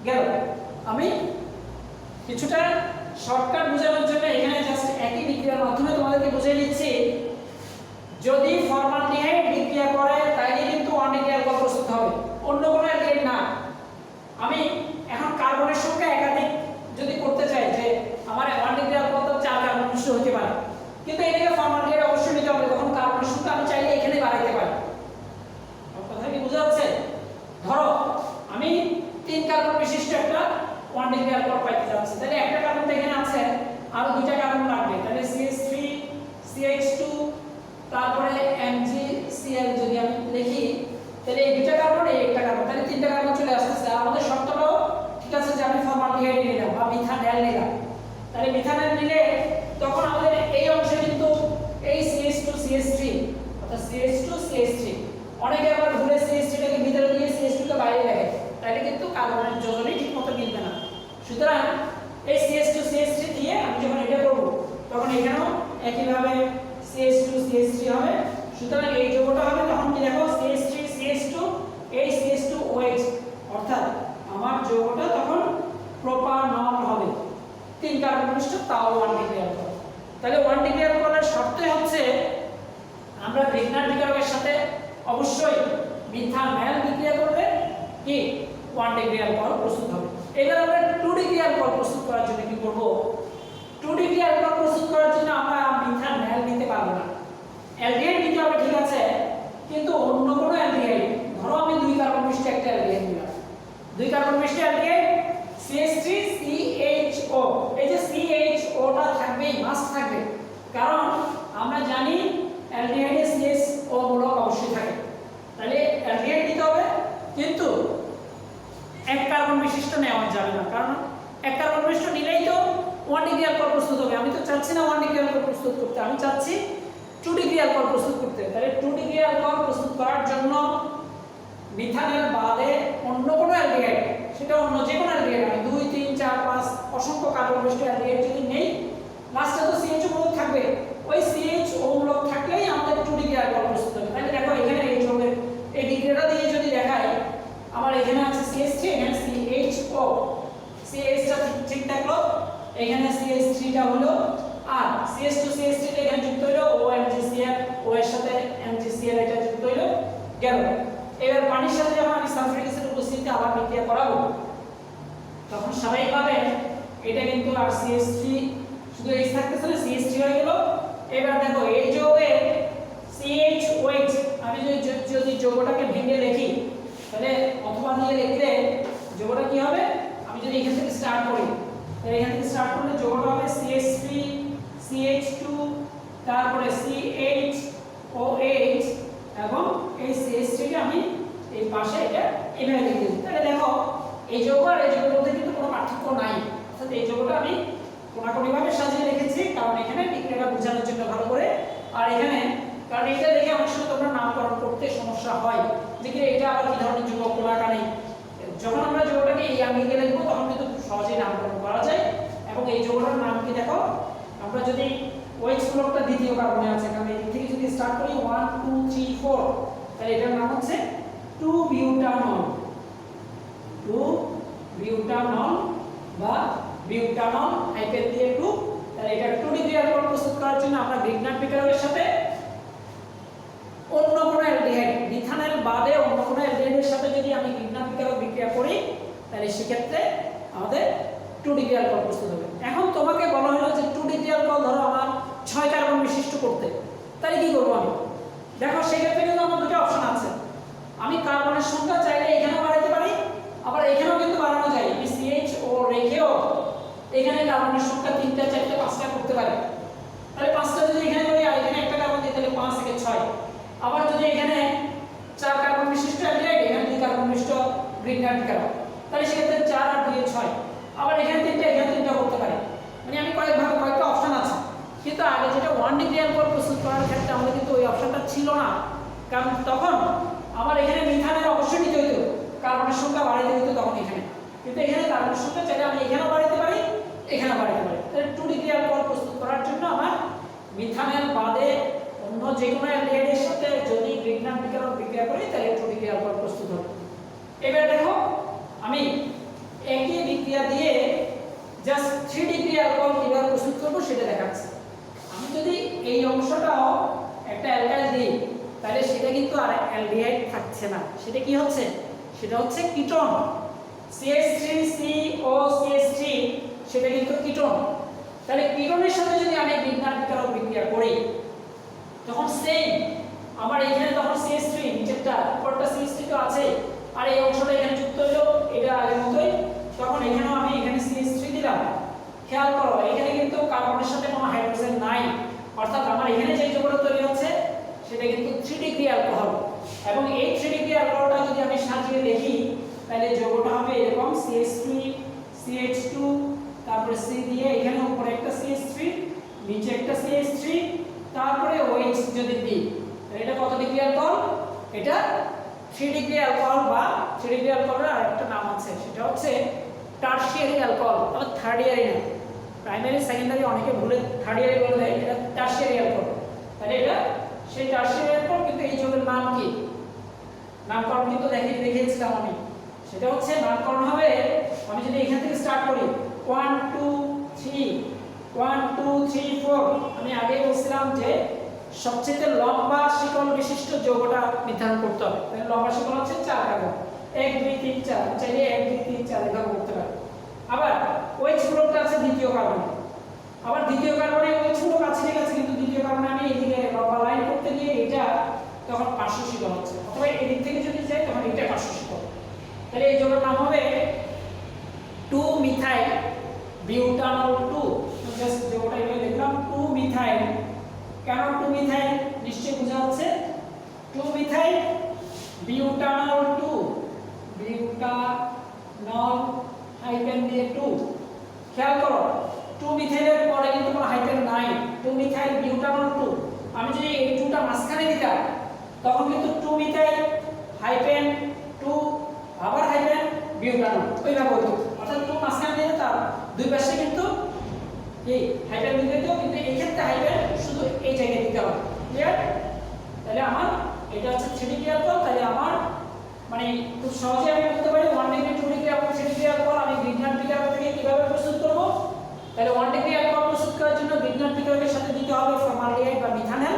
Speaker 1: গেল। আমি কিছুটা শর্টকাট বোঝানোর জন্য এখানে জাস্ট একই বিক্রিয়ার মাধ্যমে তোমাদেরকে বুঝিয়ে দিচ্ছি। যদি ফরমালডিহাইড বিক্রিয়া করে তাইলে কিন্তু 1 ডিগ্রি অ্যালকোহল প্রস্তুত হবে, অন্য কোনো অ্যালডিহাইড না। আমি এখন কার্বনের সংখ্যা একাধিক যদি করতে চাই যে আমার 1 ডিগ্রি অ্যালকোহল তো 4 কার্বন মিশ্র হতে পারে, কিন্তু এটাকে ফরমালডিহাইড অবশ্যই নিতে হবে, তখন কার্বনের সংখ্যা আমি চাইলে এখানে বাড়াইতে পারি। আমার কথা কি বোঝা যাচ্ছে? ধরো আমি 3 কার্বন বিশিষ্ট একটা 1 ডিগ্রি অ্যালকোহল পাইতে যাচ্ছি, তাহলে একটা কার্বন তো এখানে আছে, আরো দুইটা কার্বন লাগবে, তাহলে CH3 CH2 তারপরে MgCl যদি আমি লিখি তাহলে এই দুইটা কার্বন এই একটা কার্বন, তাহলে তিনটা কার্বন চলে আসছে। আর আমাদের শর্তটাও ঠিক আছে যে আমি ফরমালডিহাইড নিলাম বা মিথানল নিলাম। তাহলে মিথানল নিলে তখন আমাদের এই অংশে কিন্তু এই CH2 CH3 অর্থাৎ CH2 CH3 অনেকে আবার ভুলে CH3 টাকে ভিতরে দিয়ে CH2 কে বাইরে রাখে, তাহলে কিন্তু কার্বনের যোজনই ঠিকমতো মিলবে না। সুতরাং এই CH2 CH3 দিয়ে আমি যখন এটা করব তখন এখানেও একইভাবে CH2 CH3 হবে। সুতরাং এই যৌগটা হবে তখন কি দেখো CH3 CH2 এই CH2 OH, অর্থাৎ আমার যৌগটা তখন প্রোপানল হবে, 3 কার্বন বিশিষ্ট, তাও 1 ডিগ্রি অ্যালকোহল। তাহলে 1 ডিগ্রি অ্যালকোহলের শর্তই হচ্ছে আমরা ভিগনার বিক্রিয়কের সাথে অবশ্যই মিথানল বিক্রিয়া করলে কি 1 ডিগ্রি অ্যালকোহল প্রস্তুত হবে। এবার আমরা 2 ডিগ্রি অ্যালকোহল প্রস্তুত করার জন্য কি করব? 2 ডিগ্রি অ্যালকোহল প্রস্তুত করার জন্য আমরা মিথানল নিতে পারবো না, অ্যালডিহাইড নিতে হবে ঠিক আছে, কিন্তু অন্য কোনো অ্যালডিহাইড। ধরো আমি 2 কার্বন বিশিষ্ট একটা অ্যালডিহাইড নিলাম, 2 কার্বন বিশিষ্ট অ্যালডিহাইড CH3CHO, এই যে CHOটা থাকবেই, মাস্ট থাকবে, কারণ আমরা জানি অ্যালডিহাইডে CHO মূলক অবশ্যই থাকে। তাহলে অ্যালডিহাইড নিতে হবে, কিন্তু 1 কার্বন বিশিষ্ট নেওয়া যাবে না, কারণ 1 কার্বন বিশিষ্ট নিলেই তো 1 ডিগ্রি অ্যালকোহল প্রস্তুত হবে। আমি তো চাচ্ছি না 1 ডিগ্রি অ্যালকোহল প্রস্তুত করতে, আমি চাচ্ছি 2 ডিগ্রি অ্যালকোহল প্রস্তুত করতে। তাহলে 2 ডিগ্রি অ্যালকোহল প্রস্তুত করার জন্য মিথানল বাদে অন্য কোনো অ্যালডিহাইড, সেটা অন্য যে কোনো অ্যালডিহাইড, আমি 2 3 4 5 অসংখ্য কার্বন বিশিষ্ট অ্যালডিহাইড যদি নেই, লাস্টে তো CHO মূলক থাকবে, ওই CHO মূলক থাকলেই আমাদের 2 ডিগ্রি অ্যালকোহল প্রস্তুত হবে। তাহলে দেখো এখানে এই যৌগের এই ডিগ্রিটা দিয়ে যদি দেখাই, আমার এখানে আছে CH3, এখানে CHO, CH টা ঠিক থাকলো, এখানে CH3টা হলো, আর CH2 CH3 টা এখানে যুক্ত হলো, OMgCl, O এর সাথে MgCl এটা যুক্ত হলো, গেল। এবার পানির সাথে যখন আমি সালফিউরিক অ্যাসিড উপস্থিতিতে আবার বিক্রিয়া করাবো তখন স্বাভাবিকভাবে এটা কিন্তু আর CH3 শুধু H থাকতেছে না, CH3 হয়ে গেল। এবার দেখো এই যৌগের CHOH আমি যদি যৌগটাকে ভেঙে লিখি তাহলে অথবা দিয়ে লিখলে যৌগটা কি হবে? আমি যদি এখান থেকে স্টার্ট করি তাহলে এখান থেকে স্টার্ট করলে যৌগটা হবে CH3 CH2 তারপরে CHOH এবং এই CH3 কে আমি এই পাশে এটা এভাবে লিখে দিই। তাহলে দেখো এই যৌগ আর এই যৌগের মধ্যে কিন্তু কোনো পার্থক্য নাই, অর্থাৎ এই যৌগটা আমি কোনাকুনিভাবে সাজিয়ে রেখেছি কারণ এখানে বিক্রিয়াটা বোঝানোর জন্য ভালো করে। আর এখানে কারণ এটা দেখে অনেক সময় তোমরা নামকরণ করতে সমস্যা হয় যে কি এটা আবার কি ধরনের যৌগ কোলাকা নেই। যখন আমরা যৌগটাকে এই আঙ্গিকে লিখবো তখন কিন্তু খুব সহজেই নামকরণ করা যায়। এবং এই যৌগটার নাম কি দেখো, আমরা যদি OH গ্রুপটা দ্বিতীয় কার্বনে আছে, কারণ এই দিক থেকে যদি স্টার্ট করি 1 2 3 4, তাহলে এটার নাম হচ্ছে 2 বিউটানল, 2 বিউটানল বা বিউটানল হাইফেন দিয়ে 2। তাহলে এটা 2 ডিগ্রি অ্যালকোহল প্রস্তুত করার জন্য আমরা গ্রিগনাট বিক্রিয়ার সাথে অন্য কোনো অ্যালডিহাইড, মিথানল বাদে অন্য কোনো অ্যালডিহাইডের সাথে যদি আমি গ্রিগনাট বিক্রিয়া করি তাহলে সেক্ষেত্রে আমাদের 2 ডিগ্রি অ্যালকোহল প্রস্তুত হবে। এখন তোমাকে বলা হলো যে 2 ডিগ্রি অ্যালকোহল ধরো আমার 6 কার্বন বিশিষ্ট করতে, তাহলে কি করব আমি? দেখো সেক্ষেত্রে কিন্তু আমার দুটো অপশন আছে। আমি কার্বনের সংখ্যা চাইলে এখানেও বাড়াতে পারি, আবার এখানেও কিন্তু বাড়ানো যায়। আমি CH ও রেখেও এখানে কার্বনের সংখ্যা 3টা 4টা 5টা করতে পারি। তাহলে 5টা যদি এখানে করি আর এখানে একটা কার্বন দিই তাহলে 5 থেকে 6। আবার যদি এখানে 4 কার্বন বিশিষ্ট অ্যালডিহাইড, এখানে 2 কার্বন বিশিষ্ট গ্রিগনাট কার্বন, তাহলে সেক্ষেত্রে 4 আর 2 6। আবার এখানে 3টা এখানে 3টা করতে পারি। মানে আমি কয়েকটা অপশন আছে। কিন্তু আগে যেটা 1 ডিগ্রি অ্যালকোহল প্রস্তুত করার ক্ষেত্রে আমাদের কিন্তু ওই অপশনটা ছিল না, কারণ তখন আমার এখানে মিথানের অবশ্যই নিতে হতো, কার্বনের সংখ্যা বাড়াতে হতো তখন এখানে। কিন্তু এখানে কার্বনের সংখ্যা চাইলে আমি এখানেও বাড়াতে পারি, এখানেও বাড়াতে পারি। তাহলে 2 ডিগ্রি অ্যালকোহল প্রস্তুত করার জন্য আমার মিথানের বাদে অন্য যে কোনো অ্যালডিহাইডের সাথে যদি গ্রিগনাট বিক্রিয়া করি তাহলে 2 ডিগ্রি অ্যালকোহল প্রস্তুত হবে। এবার দেখো আমি একই বিক্রিয়া দিয়ে জাস্ট 3 ডিগ্রি অ্যালকোহল কিভাবে প্রস্তুত করব সেটা দেখাচ্ছি। আমি যদি এই অংশটাও একটা অ্যালকাইল দিই তাহলে সেটা কিন্তু আর অ্যালডিহাইড থাকছে না, সেটা কি হচ্ছে? সেটা হচ্ছে কিটোন। CH3COCH3 সেটা কিন্তু কিটোন। তাহলে কিটোনের সাথে যদি আমি গ্রিগনাট বিক্রিয়া করি তখন সেম আমার এখানে তখন CH3 নিচেরটা উপরটা CH3 তো আছে, আর এই অংশটা এখানে যুক্ত হলো, এটা আগের মতোই। তখন এখানেও আমি এখানে CH3 দিলাম। খেয়াল করো এখানে কিন্তু কার্বনের সাথে কোনো হাইড্রোজেন নাই, অর্থাৎ আমার এখানে যে যৌগটা তৈরি হচ্ছে সেটা কিন্তু 3 ডিগ্রি অ্যালকোহল। এবং এই 3 ডিগ্রি অ্যালকোহলটা যদি আমি সাজিয়ে দেখি তাহলে যৌগটা হবে এরকম CH3 CH2 তারপরে C দিয়ে এখানে উপরে একটা CH3 নিচে একটা CH3 তারপরে OH যদি দিই তাহলে এটা কত ডিগ্রি অ্যালকোহল? এটা 3 ডিগ্রি অ্যালকোহল বা 3 ডিগ্রি অ্যালকোহলের আরেকটা নাম আছে, সেটা হচ্ছে টারশিয়ারি অ্যালকোহল। অর্থাৎ থার্ড ইয়ারি না, প্রাইমারি সেকেন্ডারি অনেকে ভুলে থার্ড ইয়ারি বলে দেয়, এটা টারশিয়ারি অ্যালকোহল। তাহলে এটা সেই টারশিয়ারি অ্যালকোহল, কিন্তু এই যৌগের নাম কি? নামকরণ কিন্তু দেখিয়েছিলাম আমি। সেটা হচ্ছে নামকরণ হবে, আমি যদি এখান থেকে স্টার্ট করি 1 2 3 1 2 3 4, আমি আগেই বলছিলাম যে সবচেয়ে লম্বা শিকল বিশিষ্ট যৌগটা নির্ধারণ করতে হবে। তাহলে লম্বা শিকল হচ্ছে 4 কার্বন, 1 2 3 4, চাইলে 1 2 3 4 এভাবে করতে পারি। আবার OH গ্রুপটা আছে দ্বিতীয় কার্বনে, আবার দ্বিতীয় কার্বনে OH গ্রুপ আছে ঠিক আছে, কিন্তু দ্বিতীয় কার্বনে আমি এইদিকে লম্বা লাইন করতে গিয়ে এটা তখন পার্শ্ব শিকল হচ্ছে, অথবা এদিক থেকে যদি যাই তখন এটা পার্শ্ব শিকল। তাহলে এই যৌগের নাম হবে 2 মিথাইল বিউটানল 2। জাস্ট যৌগটা এখানে লিখলাম 2 মিথাইল। কেন 2 মিথাইল? নিশ্চয়ই বোঝা যাচ্ছে 2 মিথাইল বিউটানল 2, বিউটানল হাইফেন দিয়ে 2। খেয়াল করো 2 মিথাইলের পরে কিন্তু কোনো হাইফেন নাই, 2 মিথাইল বিউটানল 2। আমি যদি এই 2টা মাঝখানে দিতাম তখন কিন্তু 2 মিথাইল হাইফেন 2 আবার হাইফেন বিউটানল ওইভাবে হতো। অর্থাৎ 2 মাঝখানে দিলে তার দুই পাশে কিন্তু এই হাইফেন দিতে হতো, কিন্তু এই ক্ষেত্রে হাইফেন শুধু এই জায়গায় দিতে হবে। ক্লিয়ার? তাহলে আমার এটা হচ্ছে 3 ডিগ্রি অ্যালকোহল। তাহলে আমার মানে খুব সহজে আমি বলতে পারি 1 ডিগ্রি 2 ডিগ্রি এবং 3 ডিগ্রি অ্যালকোহল আমি গ্রিগনাট বিক্রিয়া থেকে কিভাবে প্রস্তুত করব। তাহলে 1 ডিগ্রি অ্যালকোহল প্রস্তুত করার জন্য গ্রিগনাট বিক্রিয়ার সাথে দিতে হবে ফর্মালডিহাইড বা মিথানল,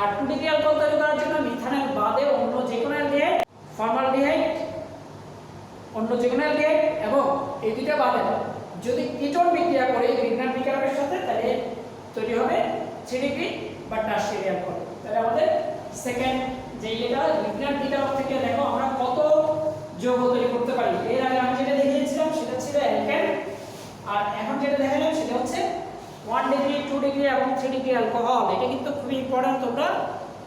Speaker 1: আর 2 ডিগ্রি অ্যালকোহল তৈরি করার জন্য মিথানল বাদে অন্য যে কোনো অ্যালডিহাইড, ফর্মালডিহাইড অন্য যে কোনো অ্যালডিহাইড এবং এই দুইটা বাদে যদি কিটোন বিক্রিয়া করে গ্রিগনাট বিক্রিয়ার সাথে তাহলে তৈরি হবে 3 ডিগ্রি বা টারশিয়ারি অ্যালকোহল। তাহলে আমাদের সেকেন্ড যে এটা গ্রিগনাট বিক্রিয়া থেকে দেখো আমরা কত যৌগ তৈরি করতে পারি। এর আগে আমি যেটা দেখিয়েছিলাম সেটা ছিল অ্যালকেন, আর এখন যেটা দেখালাম সেটা হচ্ছে 1 ডিগ্রি 2 ডিগ্রি এবং 3 ডিগ্রি অ্যালকোহল। এটা কিন্তু খুবই ইম্পর্টেন্ট, তোমরা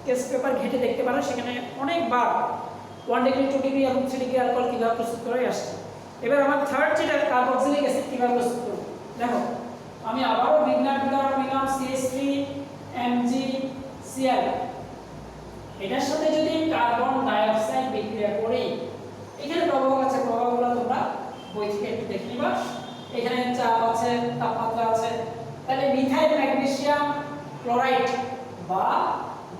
Speaker 1: টেস্ট পেপার ঘেটে দেখতে পারো, সেখানে অনেকবার 1 ডিগ্রি 2 ডিগ্রি এবং 3 ডিগ্রি অ্যালকোহল কিভাবে প্রস্তুত করে আসছে। এবার আমার থার্ড যেটা কার্বক্সিলিক অ্যাসিড কিভাবে প্রস্তুত করব দেখো আমি আবারও বিজ্ঞান বিকারক নিলাম CH3 MgCl এটার সাথে যদি কার্বন ডাই অক্সাইড বিক্রিয়া করি এখানে প্রভাব আছে প্রভাবগুলো তোমরা বই থেকে একটু দেখে নিবা এখানে চাপ আছে তাপমাত্রা আছে তাহলে মিথাইল ম্যাগনেসিয়াম ক্লোরাইড বা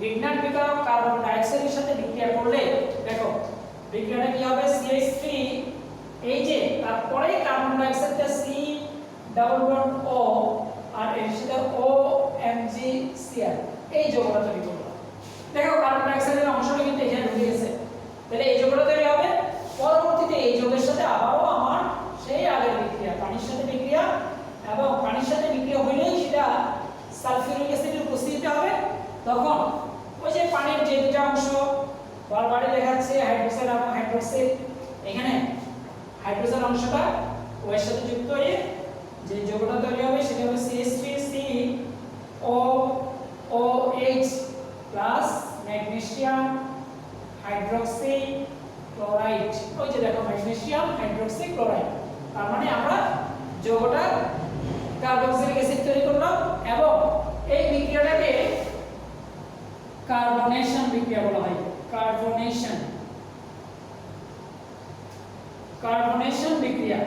Speaker 1: বিজ্ঞান বিকারক কার্বন ডাই অক্সাইডের সাথে বিক্রিয়া করলে দেখো বিক্রিয়াটা কি হবে CH3 এই যে তারপরে carbon die অক্সাইডটা C double bond O আর এর সাথে OMgCl এই যৌগটা তৈরি করবে দেখো কার্বন ডাই অক্সাইডের অংশটা কিন্তু এখানে ঢুকে গেছে তাহলে এই যৌগটা তৈরি হবে পরবর্তীতে এই যৌগের সাথে আবারও আমার সেই আগের বিক্রিয়া পানির সাথে বিক্রিয়া এবং পানির সাথে বিক্রিয়া হইলেই সেটা সালফিউরিক অ্যাসিডের উপস্থিতিতে হবে তখন ওই যে পানির যে দুটো অংশ বারবারই দেখাচ্ছে হাইড্রোজেন এবং হাইড্রোক্সাইড এখানে হাইড্রোজেন অংশটা ওর সাথে যুক্ত হয়ে যে যৌগটা তৈরি হবে সেটা হবে CH3COOH plus magnesium hydroxy chloride ওই যে দেখো ম্যাগনেসিয়াম হাইড্রোক্সি ক্লোরাইড তার মানে আমরা যৌগটা কার্বক্সিলিক অ্যাসিড তৈরি করলাম এবং এই বিক্রিয়াটাকে কার্বনেশন বিক্রিয়া বলা হয় কার্বনেশন বিক্রিয়া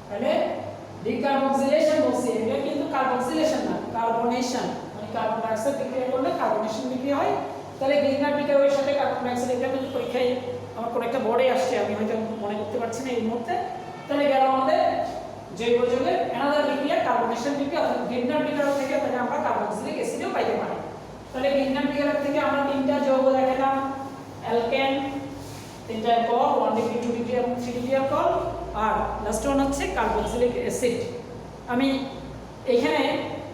Speaker 1: তাহলে ডিকার্বক্সিলেশন বলছি এটা কিন্তু কার্বক্সিলেশন না কার্বনেশন মানে কার্বন ডাই অক্সাইড বিক্রিয়া করলে কার্বনেশন বিক্রিয়া হয় তাহলে বিজ্ঞান বিক্রিয়ার সাথে কার্বন ডাই অক্সাইড এটা কিন্তু পরীক্ষায় আমার কোন একটা বোর্ডে আসছে আমি হয়তো মনে করতে পারছি না এই মুহূর্তে তাহলে গেল আমাদের জৈব যৌগের অ্যানাদার বিক্রিয়া কার্বনেশন বিক্রিয়া অর্থাৎ বিজ্ঞান বিক্রিয়া থেকে তাহলে আমরা কার্বক্সিলিক অ্যাসিডও পাইতে পারি তাহলে বিজ্ঞান বিক্রিয়া থেকে আমরা তিনটা যৌগ দেখালাম অ্যালকেন তিনটা অ্যালকোহল 1 ডিগ্রি 2 ডিগ্রি এবং 3 ডিগ্রি অ্যালকোহল আর লাস্ট ওয়ান হচ্ছে কার্বক্সিলিক অ্যাসিড আমি এখানে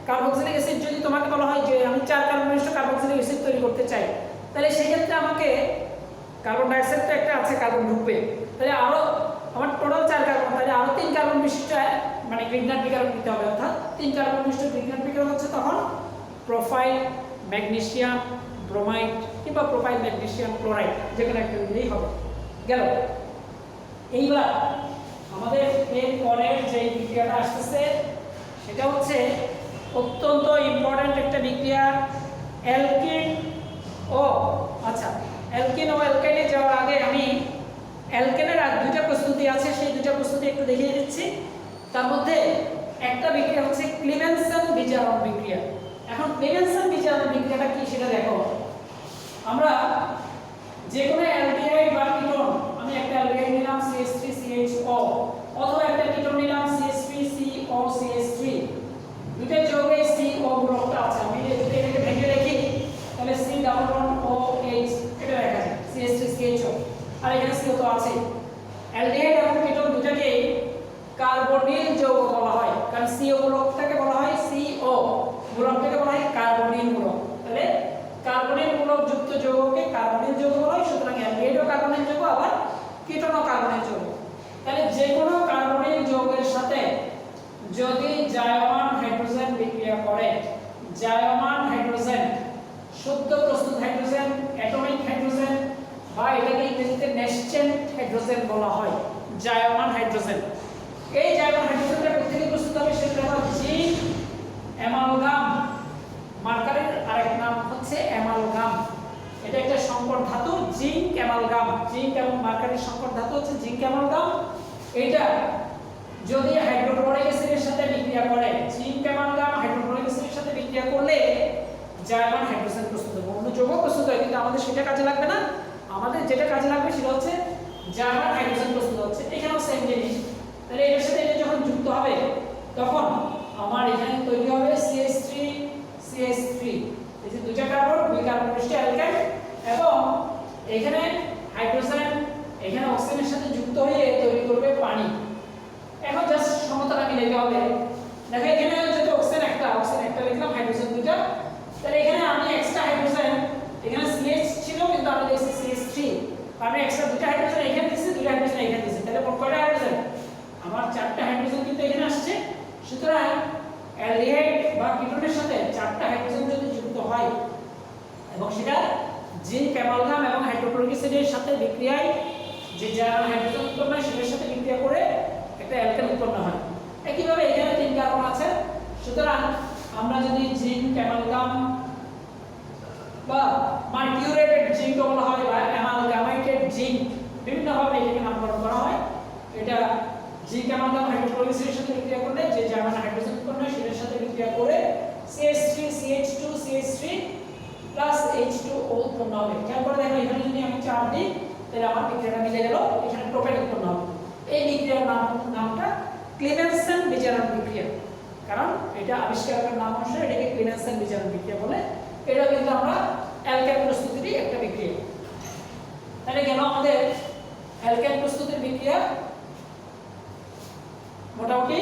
Speaker 1: কার্বক্সিলিক অ্যাসিড যদি তোমাকে বলা হয় যে আমি 4 কার্বন বিশিষ্ট কার্বক্সিলিক অ্যাসিড তৈরি করতে চাই তাহলে সেই ক্ষেত্রে আমাকে কার্বন ডাই অক্সাইড তো একটা আছে কার্বন ঢুকবে তাহলে আরো আমার টোটাল 4 কার্বন তাহলে আরো 3 কার্বন বিশিষ্ট মানে গ্রিগনাট বিকারক নিতে হবে অর্থাৎ 3 কার্বন বিশিষ্ট গ্রিগনাট বিকারক হচ্ছে তখন প্রোফাইল ম্যাগনেসিয়াম ব্রোমাইড কিংবা প্রোফাইল ম্যাগনেসিয়াম ক্লোরাইড যে কোনো একটা নিলেই হবে গেল এইবার আমাদের এর পরের যে বিক্রিয়াটা আসছে সেটা হচ্ছে অত্যন্ত ইম্পর্টেন্ট একটা বিক্রিয়া অ্যালকিন ও আচ্ছা অ্যালকিন ও অ্যালকাইনে যাওয়ার আগে আমি অ্যালকেনের আর দুটো প্রস্তুতি আছে সেই দুটো প্রস্তুতি একটু দেখিয়ে দিচ্ছি তার মধ্যে একটা বিক্রিয়া হচ্ছে ক্লিমেনসন বিচারণ বিক্রিয়া এখন ক্লিমেনসন বিচারণ বিক্রিয়াটা কি সেটা দেখো আমরা যে কোনো অ্যালডিহাইড বা কিটোন আমি একটা অ্যালডিহাইড নিলাম CH3CHO অথবা একটা কিটোন নিলাম CH3COCH3 দুটো যৌগে CO গ্রুপটা আছে আমি যদি এটাকে ভেঙে দেখি তাহলে C ডাবল বন্ড OH এটা দেখা যায় CH3CHO আর এখানে CO তো আছে অ্যালডিহাইড এবং কিটোন দুটোকে কার্বনিল যৌগ বলা হয় কারণ CO মূলকটাকে বলা হয় CO মূলকটাকে বলা হয় কার্বনিল মূলক তাহলে কার্বনিল মূলক যুক্ত যৌগকে কার্বনিল যৌগ বলা হয় সুতরাং অ্যালডিহাইডও কার্বনিল যৌগ আবার কিটোনও কার্বনিল যৌগ তাহলে যে কোনো কার্বনিল যৌগের সাথে যদি জায়মান হাইড্রোজেন বিক্রিয়া করে জায়মান হাইড্রোজেন শুদ্ধ প্রস্তুত হাইড্রোজেন অ্যাটমিক হাইড্রোজেন বা এটাকে ইংরেজিতে নেসচেন্ট হাইড্রোজেন বলা হয় জায়মান হাইড্রোজেন এই জায়মান হাইড্রোজেনটা কোথা থেকে প্রস্তুত হবে সেটা হলো জিঙ্ক অ্যামালগাম মার্কারের আরেক নাম হচ্ছে অ্যামালগাম এটা একটা সংকর ধাতু জিঙ্ক অ্যামালগাম জিঙ্ক এবং মার্কারের সংকর ধাতু হচ্ছে জিঙ্ক অ্যামালগাম এটা যদি হাইড্রোক্লোরিক অ্যাসিডের সাথে বিক্রিয়া করে জিঙ্ক অ্যামালগাম হাইড্রোক্লোরিক অ্যাসিডের সাথে বিক্রিয়া করলে জার্মান হাইড্রোজেন প্রস্তুত হবে অন্য যৌগ প্রস্তুত হয় কিন্তু আমাদের সেটা কাজে লাগবে না আমাদের যেটা কাজে লাগবে সেটা হচ্ছে জার্মান হাইড্রোজেন প্রস্তুত হচ্ছে এখানেও সেম জিনিস তাহলে এর সাথে এটা যখন যুক্ত হবে তখন আমার এখানে তৈরি হবে CH3 এই যে দুটো কার্বন দুই কার্বন বিশিষ্ট অ্যালকাইন এবং এখানে হাইড্রোজেন এখানে অক্সিজেনের সাথে যুক্ত হয়ে তৈরি করবে পানি এখন জাস্ট সমতাটা মিলাইতে হবে দেখো এখানে যদি অক্সিজেন একটা লিখলাম হাইড্রোজেন দুটো তাহলে এখানে আমি এক্সট্রা হাইড্রোজেন এখানে CH ছিল কিন্তু আমি লিখছি CH3 আমি এক্সট্রা দুটো হাইড্রোজেন এখানে দিছি দুটো হাইড্রোজেন এখানে দিছি তাহলে মোট কয়টা হাইড্রোজেন আমার চারটা হাইড্রোজেন কিন্তু এখানে আসছে সুতরাং অ্যালডিহাইড বা কিটোনের সাথে চারটা হাইড্রোজেন যদি যুক্ত হয় এবং সেটা জিঙ্ক অ্যামালগাম এবং হাইড্রোক্লোরিক অ্যাসিডের সাথে বিক্রিয়ায় যে জায়গায় হাইড্রোজেন উৎপন্ন হয় সেটার সাথে বিক্রিয়া করে একটা অ্যালকেন উৎপন্ন হয়। একইভাবে এখানে 3 কার্বন আছে, সুতরাং আমরা যদি জিঙ্ক অ্যামালগাম বা মার্কিউরেটেড জিঙ্ক বলা হয় বা অ্যামালগামেটেড জিঙ্ক, বিভিন্ন ভাবে এটাকে নামকরণ করা হয়। এটা জিঙ্ক অ্যামালগাম হাইড্রোক্লোরিসের সাথে বিক্রিয়া করলে যে জার্মান হাইড্রোজেন উৎপন্ন হয় সেটার সাথে বিক্রিয়া করে CH3 CH2 CH3 plus H2O উৎপন্ন হবে। খেয়াল করে দেখো এখানে যদি আমি 4 দিই তাহলে আমার বিক্রিয়াটা মিলে গেল, এখানে প্রোপেন উৎপন্ন হবে। এই বিক্রিয়ার নামটা ক্লিমেনসেন বিজারণ বিক্রিয়া, কারণ এটা আবিষ্কারকের নাম অনুসারে এটাকে ক্লিমেনসেন বিজারণ বিক্রিয়া বলে। এটা কিন্তু আমরা অ্যালকেন প্রস্তুতিরই একটা বিক্রিয়া। তাহলে গেল আমাদের অ্যালকেন প্রস্তুতির বিক্রিয়া, মোটামুটি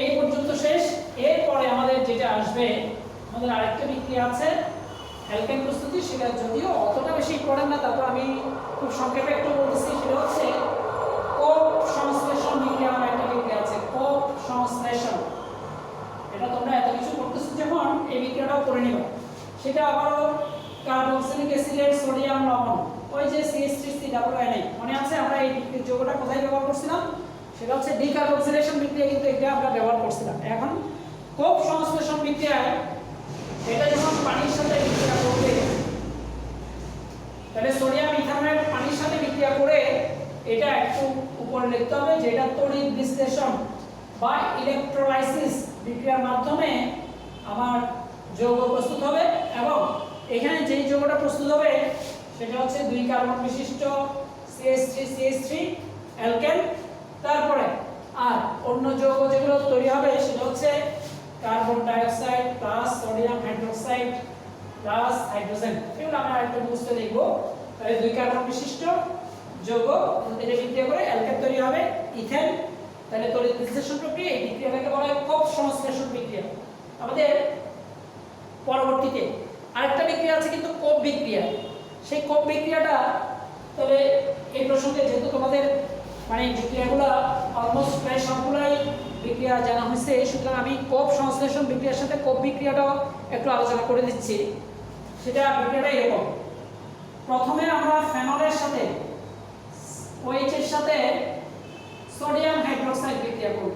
Speaker 1: এই পর্যন্ত শেষ। এরপরে আমাদের যেটা আসবে, আমাদের আরেকটা বিক্রিয়া আছে অ্যালকেন প্রস্তুতি, সেটা যদিও অতটা বেশি ইম্পর্টেন্ট না, তারপর আমি খুব সংক্ষেপে একটু বলতেছি। সেটা হচ্ছে কোপ সংশ্লেষণ বিক্রিয়া নামে একটা বিক্রিয়া আছে, কোপ সংশ্লেষণ। এটা তোমরা এত কিছু করতেছো যখন, এই বিক্রিয়াটাও করে নিবা। সেটা আবারও কার্বক্সিলিক অ্যাসিডের সোডিয়াম লবণ, ওই যে CH3COONA, মনে আছে আমরা এই যৌগটা কোথায় ব্যবহার করছিলাম? সেটা হচ্ছে ডিকার্বক্সিলেশন বিক্রিয়া, কিন্তু এটা আমরা ব্যবহার করছিলাম। এখন কোপ সংশ্লেষণ বিক্রিয়ায় এটা যখন পানির সাথে বিক্রিয়া করবে, তাহলে সোডিয়াম ইথানয়েড পানির সাথে বিক্রিয়া করে এটা একটু উপরে লিখতে হবে যে এটা তড়িৎ বিশ্লেষণ বা ইলেকট্রোলাইসিস বিক্রিয়ার মাধ্যমে আমার যৌগ প্রস্তুত হবে। এবং এখানে যেই যৌগটা প্রস্তুত হবে সেটা হচ্ছে 2 কার্বন বিশিষ্ট CH3 অ্যালকেন। তারপরে আর অন্য যৌগ যেগুলো তৈরি হবে সেটা হচ্ছে carbon die oxide plus sodium hydroxide plus hydrogen. এগুলো আমরা আরেকটু বুঝতে দেখব। তাহলে 2 কার্বন বিশিষ্ট যৌগ এটা বিক্রিয়া করে অ্যালকেন তৈরি হবে, ইথেন। তাহলে তড়িৎ বিশ্লেষণ প্রক্রিয়া, এই বিক্রিয়াটাকে বলা হয় কোপ সংশ্লেষণ বিক্রিয়া। আমাদের পরবর্তীতে আরেকটা বিক্রিয়া আছে কিন্তু কোপ বিক্রিয়া। সেই কোপ বিক্রিয়াটা, তাহলে এই প্রসঙ্গে যেহেতু তোমাদের মানে বিক্রিয়াগুলো অলমোস্ট প্রায় সবগুলাই বিক্রিয়া জানা হয়েছে, সুতরাং আমি কোপ সংশ্লেষণ বিক্রিয়ার সাথে কোপ বিক্রিয়াটাও একটু আলোচনা করে দিচ্ছি। সেটা বিক্রিয়াটা এরকম। প্রথমে আমরা ফেনলের সাথে OH এর সাথে সোডিয়াম হাইড্রোক্সাইড বিক্রিয়া করব।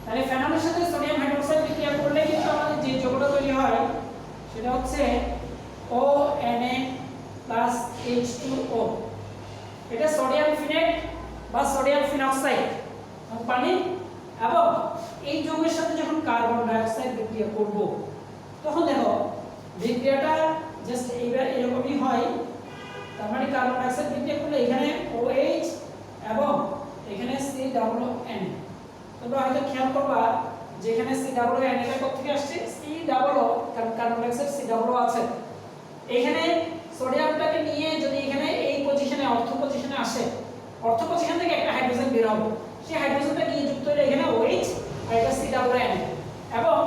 Speaker 1: তাহলে ফেনলের সাথে সোডিয়াম হাইড্রোক্সাইড বিক্রিয়া করলে কিন্তু আমাদের যে যৌগটা তৈরি হয় সেটা হচ্ছে ONA প্লাস H2O। এটা সোডিয়াম ফিনেট বা সোডিয়াম ফিনক্সাইড পানি। এবং এই যৌগের সাথে যখন কার্বন ডাই অক্সাইড বিক্রিয়া করব, তখন দেখো বিক্রিয়াটা জাস্ট এইবার এরকমই হয়। তার মানে কার্বন ডাই অক্সাইড বিক্রিয়া করলে এখানে OH এবং এখানে COON। তোমরা হয়তো খেয়াল করবা যে এখানে COON এটা কোথা থেকে আসছে? COO, কারণ কার্বন ডাই অক্সাইড COO আছে। এখানে সোডিয়ামটাকে নিয়ে যদি এখানে এই পজিশনে অর্থ পজিশনে আসে, অর্থ পজিশন থেকে একটা হাইড্রোজেন বের হবে, সেই হাইড্রোজেনটা গিয়ে যুক্ত হলে এখানে OH আর এটা COON। এবং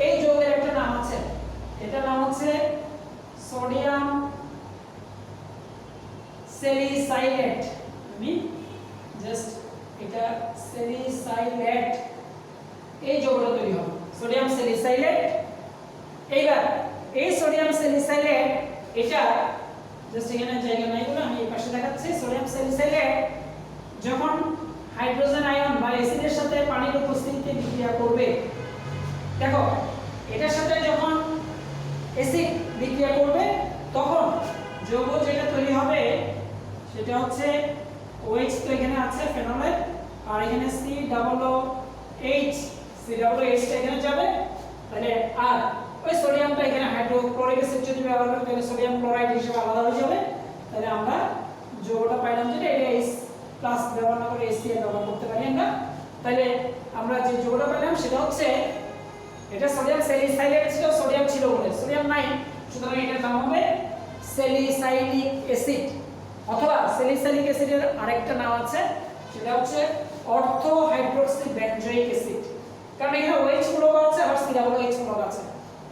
Speaker 1: এই যৌগের একটা নাম আছে, এটার নাম হচ্ছে সোডিয়াম স্যালিসাইলেট। আমি জাস্ট এটা স্যালিসাইলেট, এই যৌগটা তৈরি হবে সোডিয়াম স্যালিসাইলেট। এইবার এই সোডিয়াম স্যালিসাইলেট এটা জাস্ট এখানে জায়গা নাই বলে আমি এই পাশে দেখাচ্ছি। সোডিয়াম স্যালিসাইলেট যখন হাইড্রোজেন আয়ন বা অ্যাসিডের সাথে পানির উপস্থিতিতে বিক্রিয়া করবে, দেখো এটার সাথে যখন অ্যাসিড বিক্রিয়া করবে তখন যৌগ যেটা তৈরি হবে সেটা হচ্ছে OH, তো এখানে আছে ফেনলের, আর এখানে COOH, টা এখানে যাবে। তাহলে আর ওই সোডিয়ামটা এখানে হাইড্রোক্লোরিক অ্যাসিড যদি ব্যবহার করি তাহলে সোডিয়াম ক্লোরাইড হিসেবে আলাদা হয়ে যাবে। তাহলে আমরা যৌগটা পাইলাম যেটা এটা H+ ব্যবহার না করে HCl ব্যবহার করতে পারি আমরা। তাহলে আমরা যে যৌগটা পেলাম সেটা হচ্ছে, এটা সোডিয়াম স্যালিসাইলেট ছিল, সোডিয়াম ছিল বলে সোডিয়াম নাই, সুতরাং এটার নাম হবে স্যালিসাইলিক অ্যাসিড। অথবা স্যালিসাইলিক অ্যাসিডের আরেকটা নাম আছে, সেটা হচ্ছে অর্থো হাইড্রোক্সি বেনজোইক অ্যাসিড। কারণ এখানে OH মূলক আছে আবার COOH মূলক আছে।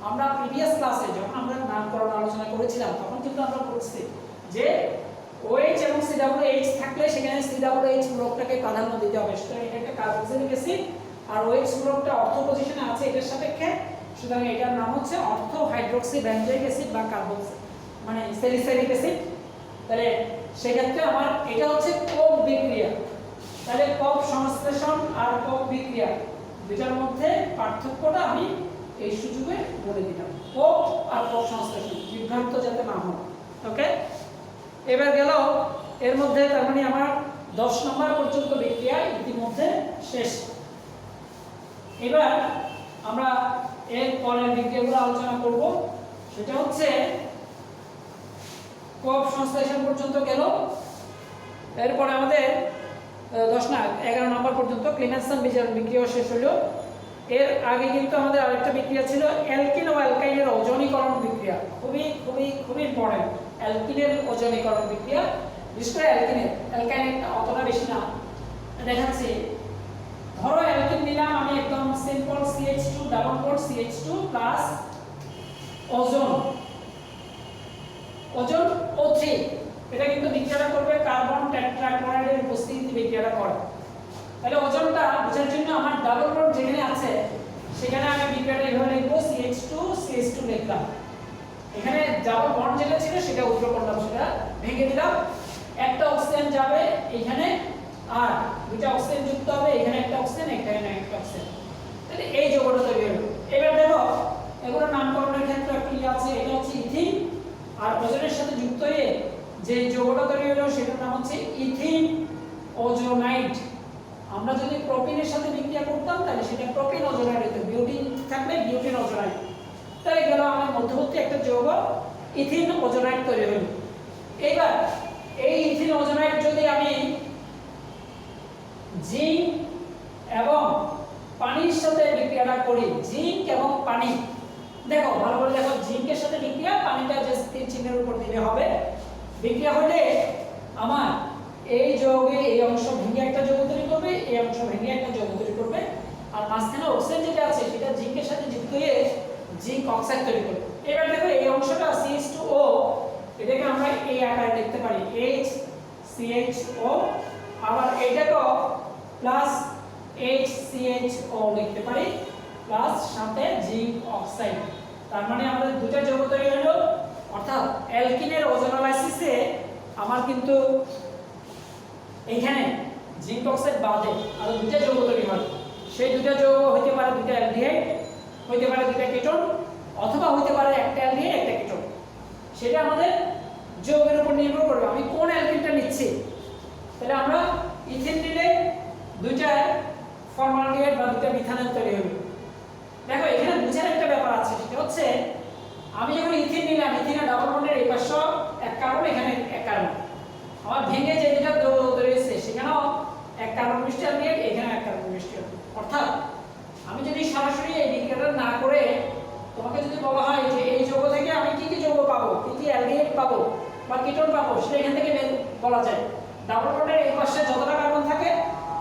Speaker 1: আমরা প্রিভিয়াস ক্লাসে যখন আমরা নামকরণ আলোচনা করেছিলাম তখন কিন্তু আমরা বলছি যে OH এবং COOH থাকলে সেখানে COOH মূলকটাকে প্রাধান্য দিতে হবে। সুতরাং এটা একটা কার্বক্সিলিক অ্যাসিড আর OH মূলকটা অর্থ পজিশনে আছে এটার সাপেক্ষে, সুতরাং এটার নাম হচ্ছে অর্থো হাইড্রোক্সি বেনজোইক অ্যাসিড বা কার্বক্সি মানে স্যালিসাইলিক অ্যাসিড। তাহলে সেক্ষেত্রে আমার এটা হচ্ছে কোপ বিক্রিয়া। তাহলে কোপ সংশ্লেষণ আর কোপ বিক্রিয়া দুটার মধ্যে পার্থক্যটা আমি এই সুযোগে বলে দিলাম, কোপ আর কোপ সংশ্লেষণ, বিভ্রান্ত যাতে না হয়। ওকে, এবার গেল এর মধ্যে, তার মানে আমার 10 নম্বর পর্যন্ত বিক্রিয়া ইতিমধ্যে শেষ। এবার আমরা এর পরের বিক্রিয়াগুলো আলোচনা করব। সেটা হচ্ছে কোপ সংশ্লেষণ পর্যন্ত গেল, এরপরে আমাদের 11 নম্বর পর্যন্ত ক্লিমেনসন বিজারণ বিক্রিয়া শেষ হলো। এর আগে কিন্তু আমাদের আরেকটা বিক্রিয়া ছিল অ্যালকিন ও অ্যালকাইনের ওজনীকরণ বিক্রিয়া, খুবই খুবই খুবই ইম্পর্টেন্ট। অ্যালকিনের ওজনীকরণ বিক্রিয়া, বিশেষ করে অ্যালকাইনের অতটা বেশি না দেখাচ্ছি। ধরো অ্যালকিন নিলাম আমি, একদম simple CH2 double bond CH2 plus ওজন O3, এটা কিন্তু বিক্রিয়াটা করবে কার্বন টেট্রাক্লোরাইডের উপস্থিতিতে বিক্রিয়াটা করে। তাহলে ওজনটা বোঝার জন্য আমার ডাবল বন্ড যেখানে আছে সেখানে আমি বিক্রিয়াটা এইভাবে লিখব, CH2 লিখলাম। এখানে ডাবল বন্ড যেটা ছিল সেটা উল্টো করলাম, সেটা ভেঙে দিলাম। একটা অক্সিজেন যাবে এখানে, আর দুটো অক্সিজেন যুক্ত হবে, এখানে একটা অক্সিজেন, এখানে একটা অক্সিজেন। তাহলে এই যৌগটা তৈরি হলো। এবার দেখো এগুলোর নামকরণের ক্ষেত্রে কি আছে, এটা হচ্ছে ইথিন, আর ওজনের সাথে যুক্ত হয়ে যে যৌগটা তৈরি হলো সেটার নাম হচ্ছে ইথিন ওজোনাইড। আমরা যদি প্রোপিনের সাথে বিক্রিয়া করতাম তাহলে সেটা প্রোপিন ওজোনাইড হতো, বিউটিন থাকলে বিউটিন ওজোনাইড। তাহলে গেল আমার মধ্যবর্তী একটা যৌগ ইথিন ওজোনাইড তৈরি হলো। এবার এই ইথিন ওজোনাইড যদি আমি জিঙ্ক এবং পানির সাথে বিক্রিয়াটা করি, জিঙ্ক এবং পানি, দেখো ভালো করে দেখো, জিঙ্কের সাথে বিক্রিয়া, পানিটা যে স্থির চিহ্নের উপর দিলে হবে। বিক্রিয়া হলে আমার এই যৌগে এই অংশ ভেঙে একটা যৌগ তৈরি করবে, এই অংশ ভেঙে একটা যৌগ তৈরি করবে, আর মাঝখানে অক্সিজেন যেটা আছে সেটা জিঙ্কের সাথে যুক্ত হয়ে জিঙ্ক অক্সাইড তৈরি করবে। এবার দেখো এই অংশটা CH2O, এটাকে আমরা এই আকারে লিখতে পারি HCHO, আবার এটাকেও প্লাস HCHO লিখতে পারি, প্লাস সাথে জিঙ্ক অক্সাইড। তার মানে আমাদের দুটো যৌগ তৈরি হলো, অর্থাৎ অ্যালকিনের ওজোনোলাইসিসে আমার কিন্তু এখানে জিঙ্ক অক্সাইড বাদে আরো দুটো যৌগ তৈরি হয়। সেই দুটো যৌগ হতে পারে দুটো অ্যালডিহাইড, হতে পারে দুটো কেটন, অথবা হতে পারে একটা অ্যালডিহাইড একটা কেটন। সেটা আমাদের যৌগের উপর নির্ভর করবে আমি কোন অ্যালকিনটা নিচ্ছি। তাহলে আমরা ইথিন নিলে দুইটা ফর্মালডিহাইড বা দুটো মিথানল তৈরি হবে। দেখো এখানে বুঝার একটা ব্যাপার আছে, সেটা হচ্ছে আমি যখন ইথিন নিলাম, ইথিনের ডাবল বন্ডের এই পাশে এক কার্বন, এখানে এক কার্বন, আমার ভেঙে যে দুটো যৌগ তৈরি হয়েছে সেখানেও এক কার্বন মিষ্টি অ্যালডিহাইড, এখানে এক কার্বন মিষ্টি অ্যালডিহাইড। অর্থাৎ আমি যদি সরাসরি এই বিক্রিয়াটা না করে তোমাকে যদি বলা হয় যে এই যৌগ থেকে আমি কি কি যৌগ পাবো, কি কি অ্যালডিহাইড পাবো বা কিটোন পাবো, সেটা এখান থেকে বলা যায়। ডাবল বন্ডের এই পাশে যতটা কার্বন থাকে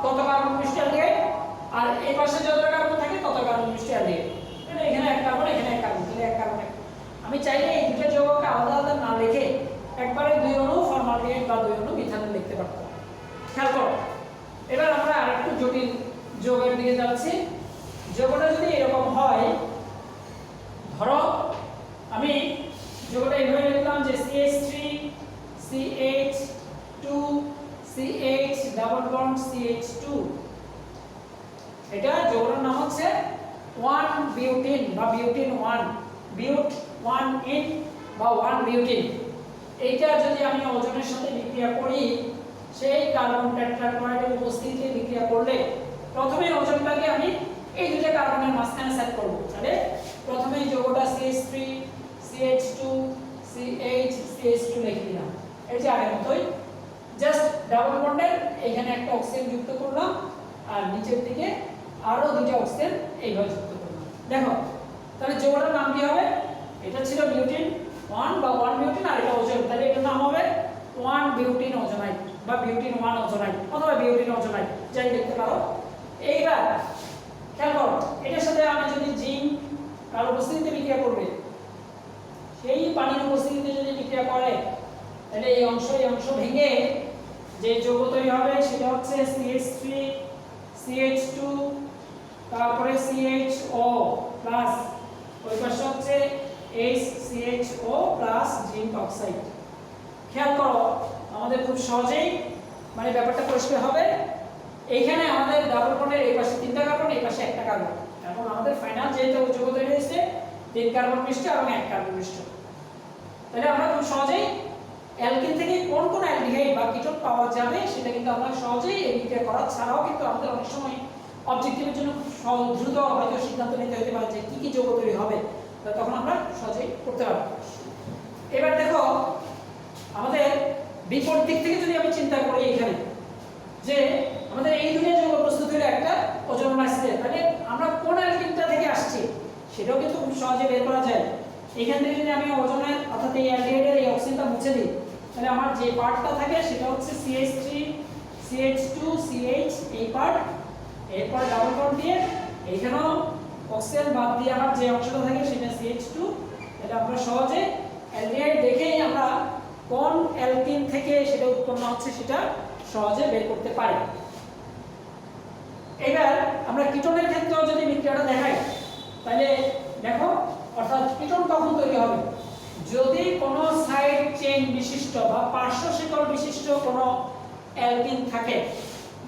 Speaker 1: তত কার্বন মিষ্টি অ্যালডিহাইড, আর এই পাশে যতটা কার্বন থাকে তত কার্বন মিষ্টি অ্যালডিহাইড। মানে এখানে এক কার্বন, এখানে এক কার্বন, তাহলে এক কার্বন। আমি চাইলে এই দুটো যৌগকে আলাদা আলাদা না লিখে একবারে দুই অণু ফর্মালডিহাইড বা দুই অণু মিথানল লিখতে পারতাম। খেয়াল করো, এবার আমরা আরেকটু জটিল যৌগের দিকে যাচ্ছি। যৌগটা যদি এরকম হয়, ধরো আমি যৌগটা এইভাবে লিখলাম যে CH3 CH2 CH double bond CH2, এটা যৌগের নাম হচ্ছে 1 বিউটিন বা বিউটিন 1, বিউট 1 ইন বা 1 বিউটিন। এইটা যদি আমি ওজনের সাথে বিক্রিয়া করি, সেই কার্বন টেট্রাক্লোরাইডের উপস্থিতিতে বিক্রিয়া করলে প্রথমে ওজনটাকে আমি এই দুটো কার্বনের মাঝখানে সেট করব। তাহলে প্রথমে যৌগটা CH3 CH2 CH2 লিখে দিলাম, এই যে আগের মতোই, জাস্ট ডাবল বন্ডের এখানে একটা অক্সিজেন যুক্ত করলাম, আর নিচের দিকে আরো দুটো অক্সিজেন এইভাবে যুক্ত করলাম। দেখো তাহলে যৌগটার নাম কি হবে, এটা ছিল বিউটিন 1 বা 1 বিউটিন, আর এটা ওজন, তাহলে এটার নাম হবে 1 বিউটিন ওজোনাইড বা বিউটিন 1 ওজোনাইড অথবা বিউটিন ওজোনাইড, যাই দেখতে পারো। এইবার খেয়াল করো, এটার সাথে আমি যদি জিঙ্ক কার উপস্থিতিতে বিক্রিয়া করবে, সেই পানির উপস্থিতিতে যদি বিক্রিয়া করে, তাহলে এই অংশ ভেঙে যে যৌগ তৈরি হবে সেটা হচ্ছে CH3 CH2 তারপরে CHO প্লাস ওই পাশে হচ্ছে HCHO প্লাস জিঙ্ক অক্সাইড। খেয়াল করো আমাদের খুব সহজেই মানে ব্যাপারটা পরিষ্কার হবে। এইখানে আমাদের ডাবল বন্ডের এই পাশে 3টা কার্বন, এই পাশে 1টা কার্বন, এবং আমাদের ফাইনাল যেহেতু যৌগ তৈরি হয়েছে 3 কার্বন বিশিষ্ট এবং 1 কার্বন বিশিষ্ট। তাহলে আমরা খুব সহজেই অ্যালকিন থেকে কোন কোন অ্যালডিহাইড বা কিটোন পাওয়া যাবে সেটা কিন্তু আমরা সহজেই এই বিক্রিয়া করা ছাড়াও কিন্তু আমাদের অনেক সময় অবজেক্টিভের জন্য দ্রুত হয়তো সিদ্ধান্ত নিতে হতে পারে যে কি যৌগ তৈরি হবে, তখন আমরা সহজেই করতে পারব। এবার দেখো আমাদের বিপরীত দিক থেকে যদি আমি চিন্তা করি এখানে যে আমাদের এই দুটো যৌগ প্রস্তুত হলো একটা ওজোন অ্যাসিড, তাহলে আমরা কোন অ্যালকিনটা থেকে আসছি সেটাও কিন্তু খুব সহজে বের করা যায়। এখান থেকে যদি আমি ওজোনের অর্থাৎ এই অ্যালডিহাইডের এই অক্সিজেনটা মুছে দিই তাহলে আমার যে পার্টটা থাকে সেটা হচ্ছে CH3 CH2 CH এই পার্ট, এরপর ডাবল বন্ড দিয়ে এইখানেও অক্সিজেন বাদ দিয়ে আমার যে অংশটা থাকে সেটা CH2। তাহলে আমরা সহজে অ্যালডিহাইড দেখেই আমরা কোন অ্যালকিন থেকে সেটা উৎপন্ন হচ্ছে সেটা সহজে বের করতে পারি। এবার আমরা কিটোনের ক্ষেত্রেও যদি বিক্রিয়াটা দেখাই তাহলে দেখো অর্থাৎ কিটোন কখন তৈরি হবে, যদি কোনো সাইড চেইন বিশিষ্ট বা পার্শ্ব শিকল বিশিষ্ট কোনো অ্যালকিন থাকে।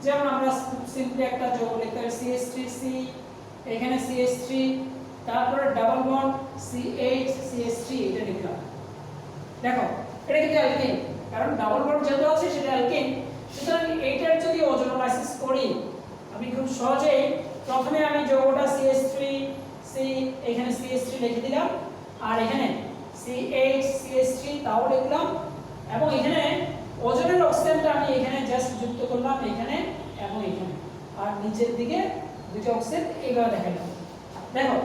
Speaker 1: যেমন আমরা সিম্পলি একটা যৌগ লিখতে পারি CH3C, এখানে CH3, তারপরে ডাবল বন্ড CH CH3 এটা লিখলাম। দেখো এটা কিন্তু অ্যালকিন, কারণ ডাবল বন্ড যেটা আছে সেটা অ্যালকিন। সুতরাং এইটার যদি ওজোনোলাইসিস করি আমি খুব সহজেই প্রথমে আমি যৌগটা CH3C এখানে CH3 লিখে দিলাম, আর এখানে CH CH3 তাও লিখলাম, এবং এখানে ওজনের অক্সিজেনটা আমি এখানে জাস্ট যুক্ত করলাম এখানে এবং এখানে, আর নিচের দিকে দুটো অক্সিজেন এইভাবে দেখালাম। দেখো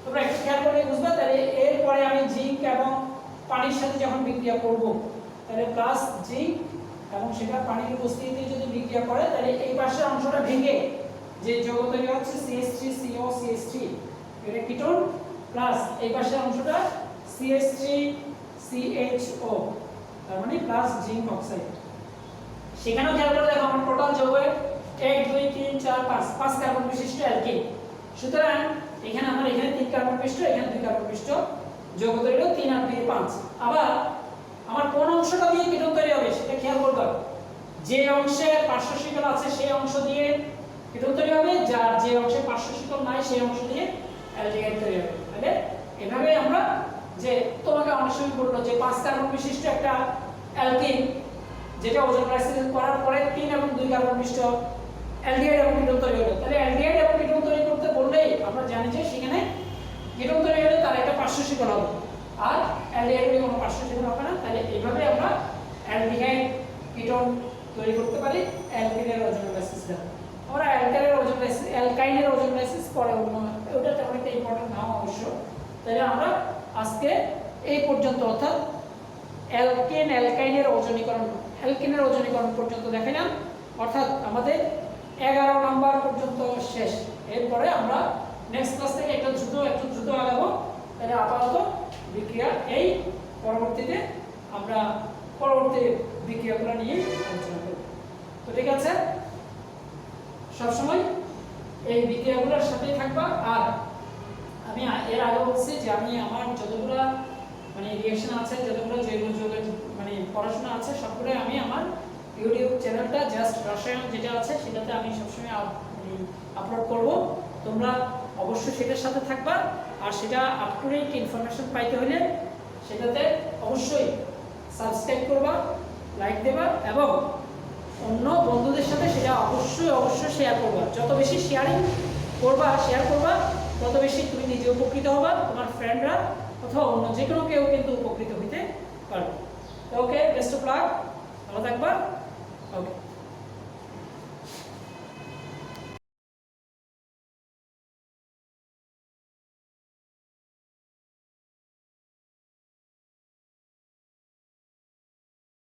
Speaker 1: তোমরা একটু খেয়াল করে বুঝবে। তাহলে এরপরে আমি জিঙ্ক এবং পানির সাথে যখন বিক্রিয়া করব তাহলে প্লাস জিঙ্ক এবং সেটা পানির উপস্থিতিতে যদি বিক্রিয়া করে তাহলে এই পাশের অংশটা ভেঙে যে যৌগ তৈরি হচ্ছে CH3CO CH3 এটা কিটোন, প্লাস এই পাশের অংশটা CH3CHO তার মানে প্লাস জিঙ্ক অক্সাইড। সেখানেও খেয়াল করে দেখো আমার টোটাল যৌগের 1 2 3 4 5 5 কার্বন বিশিষ্ট অ্যালকিন। সুতরাং এখানে আমার এখানে 3 কার্বন বিশিষ্ট, এখানে 2 কার্বন বিশিষ্ট যৌগ তৈরি হলো 3 আর 2 5। আবার আমার কোন অংশটা দিয়ে কিটোন তৈরি হবে সেটা খেয়াল করবে। যে অংশে পার্শ্ব শিকল আছে সেই অংশ দিয়ে কিটোন তৈরি হবে, যার যে অংশে পার্শ্ব শিকল নাই সেই অংশ দিয়ে অ্যালডিহাইড তৈরি হবে। তাহলে এভাবে আমরা যে তোমাকে অনেক সময় বললো যে 5 কার্বন বিশিষ্ট একটা অ্যালকিন যেটা ওজোনোলাইসিস করার পরে 3 এবং 2 কার্বন বিশিষ্ট অ্যালডিহাইড এবং কিটোন তৈরি হলো। তাহলে অ্যালডিহাইড এবং কিটোন তৈরি করতে বললেই আমরা জানি যে সেখানে কিটোন তৈরি হলে তার একটা পার্শ্ব শিকল হবে, আর অ্যালডিহাইডের কোনো পার্শ্ব শিকল হবে না। তাহলে এইভাবে আমরা অ্যালডিহাইড কিটোন তৈরি করতে পারি অ্যালকিনের ওজোনোলাইসিস দ্বারা। আমরা অ্যালকাইনের ওজোনোলাইসিস পরে ওটা তেমন একটা ইম্পর্টেন্ট নাও অবশ্য। তাহলে আমরা আজকে এই পর্যন্ত অর্থাৎ অ্যালকিনের ওজনীকরণ পর্যন্ত দেখালাম, অর্থাৎ আমাদের 11 নম্বর পর্যন্ত শেষ। এরপরে আমরা নেক্সট ক্লাস থেকে একটু দ্রুত আগাবো। তাহলে আপাতত বিক্রিয়া এই পরবর্তীতে আমরা পরবর্তী বিক্রিয়াগুলো নিয়ে আলোচনা করব। তো ঠিক আছে, সবসময় এই বিক্রিয়াগুলোর সাথেই থাকবা। আর আমি এর আগে বলছি যে আমি আমার যতগুলো মানে রিঅ্যাকশন আছে, যতগুলো জৈব যৌগের মানে পড়াশোনা আছে সবগুলো আমি আমার ইউটিউব চ্যানেলটা জাস্ট রসায়ন যেটা আছে সেটাতে আমি সবসময় আপলোড করব। তোমরা অবশ্যই সেটার সাথে থাকবা, আর সেটা আপ টু ডেট ইনফরমেশন পাইতে হলে সেটাতে অবশ্যই সাবস্ক্রাইব করবা, লাইক দেবা, এবং অন্য বন্ধুদের সাথে সেটা অবশ্যই শেয়ার করবা। যত বেশি শেয়ার করবা তত বেশি তুমি নিজে উপকৃত হবা, তোমার ফ্রেন্ডরা অথবা অন্য যে কোনো কেউ কিন্তু উপকৃত হইতে পারবে। ওকে, বেস্ট অফ লাক, ভালো থাকবা। ওকে।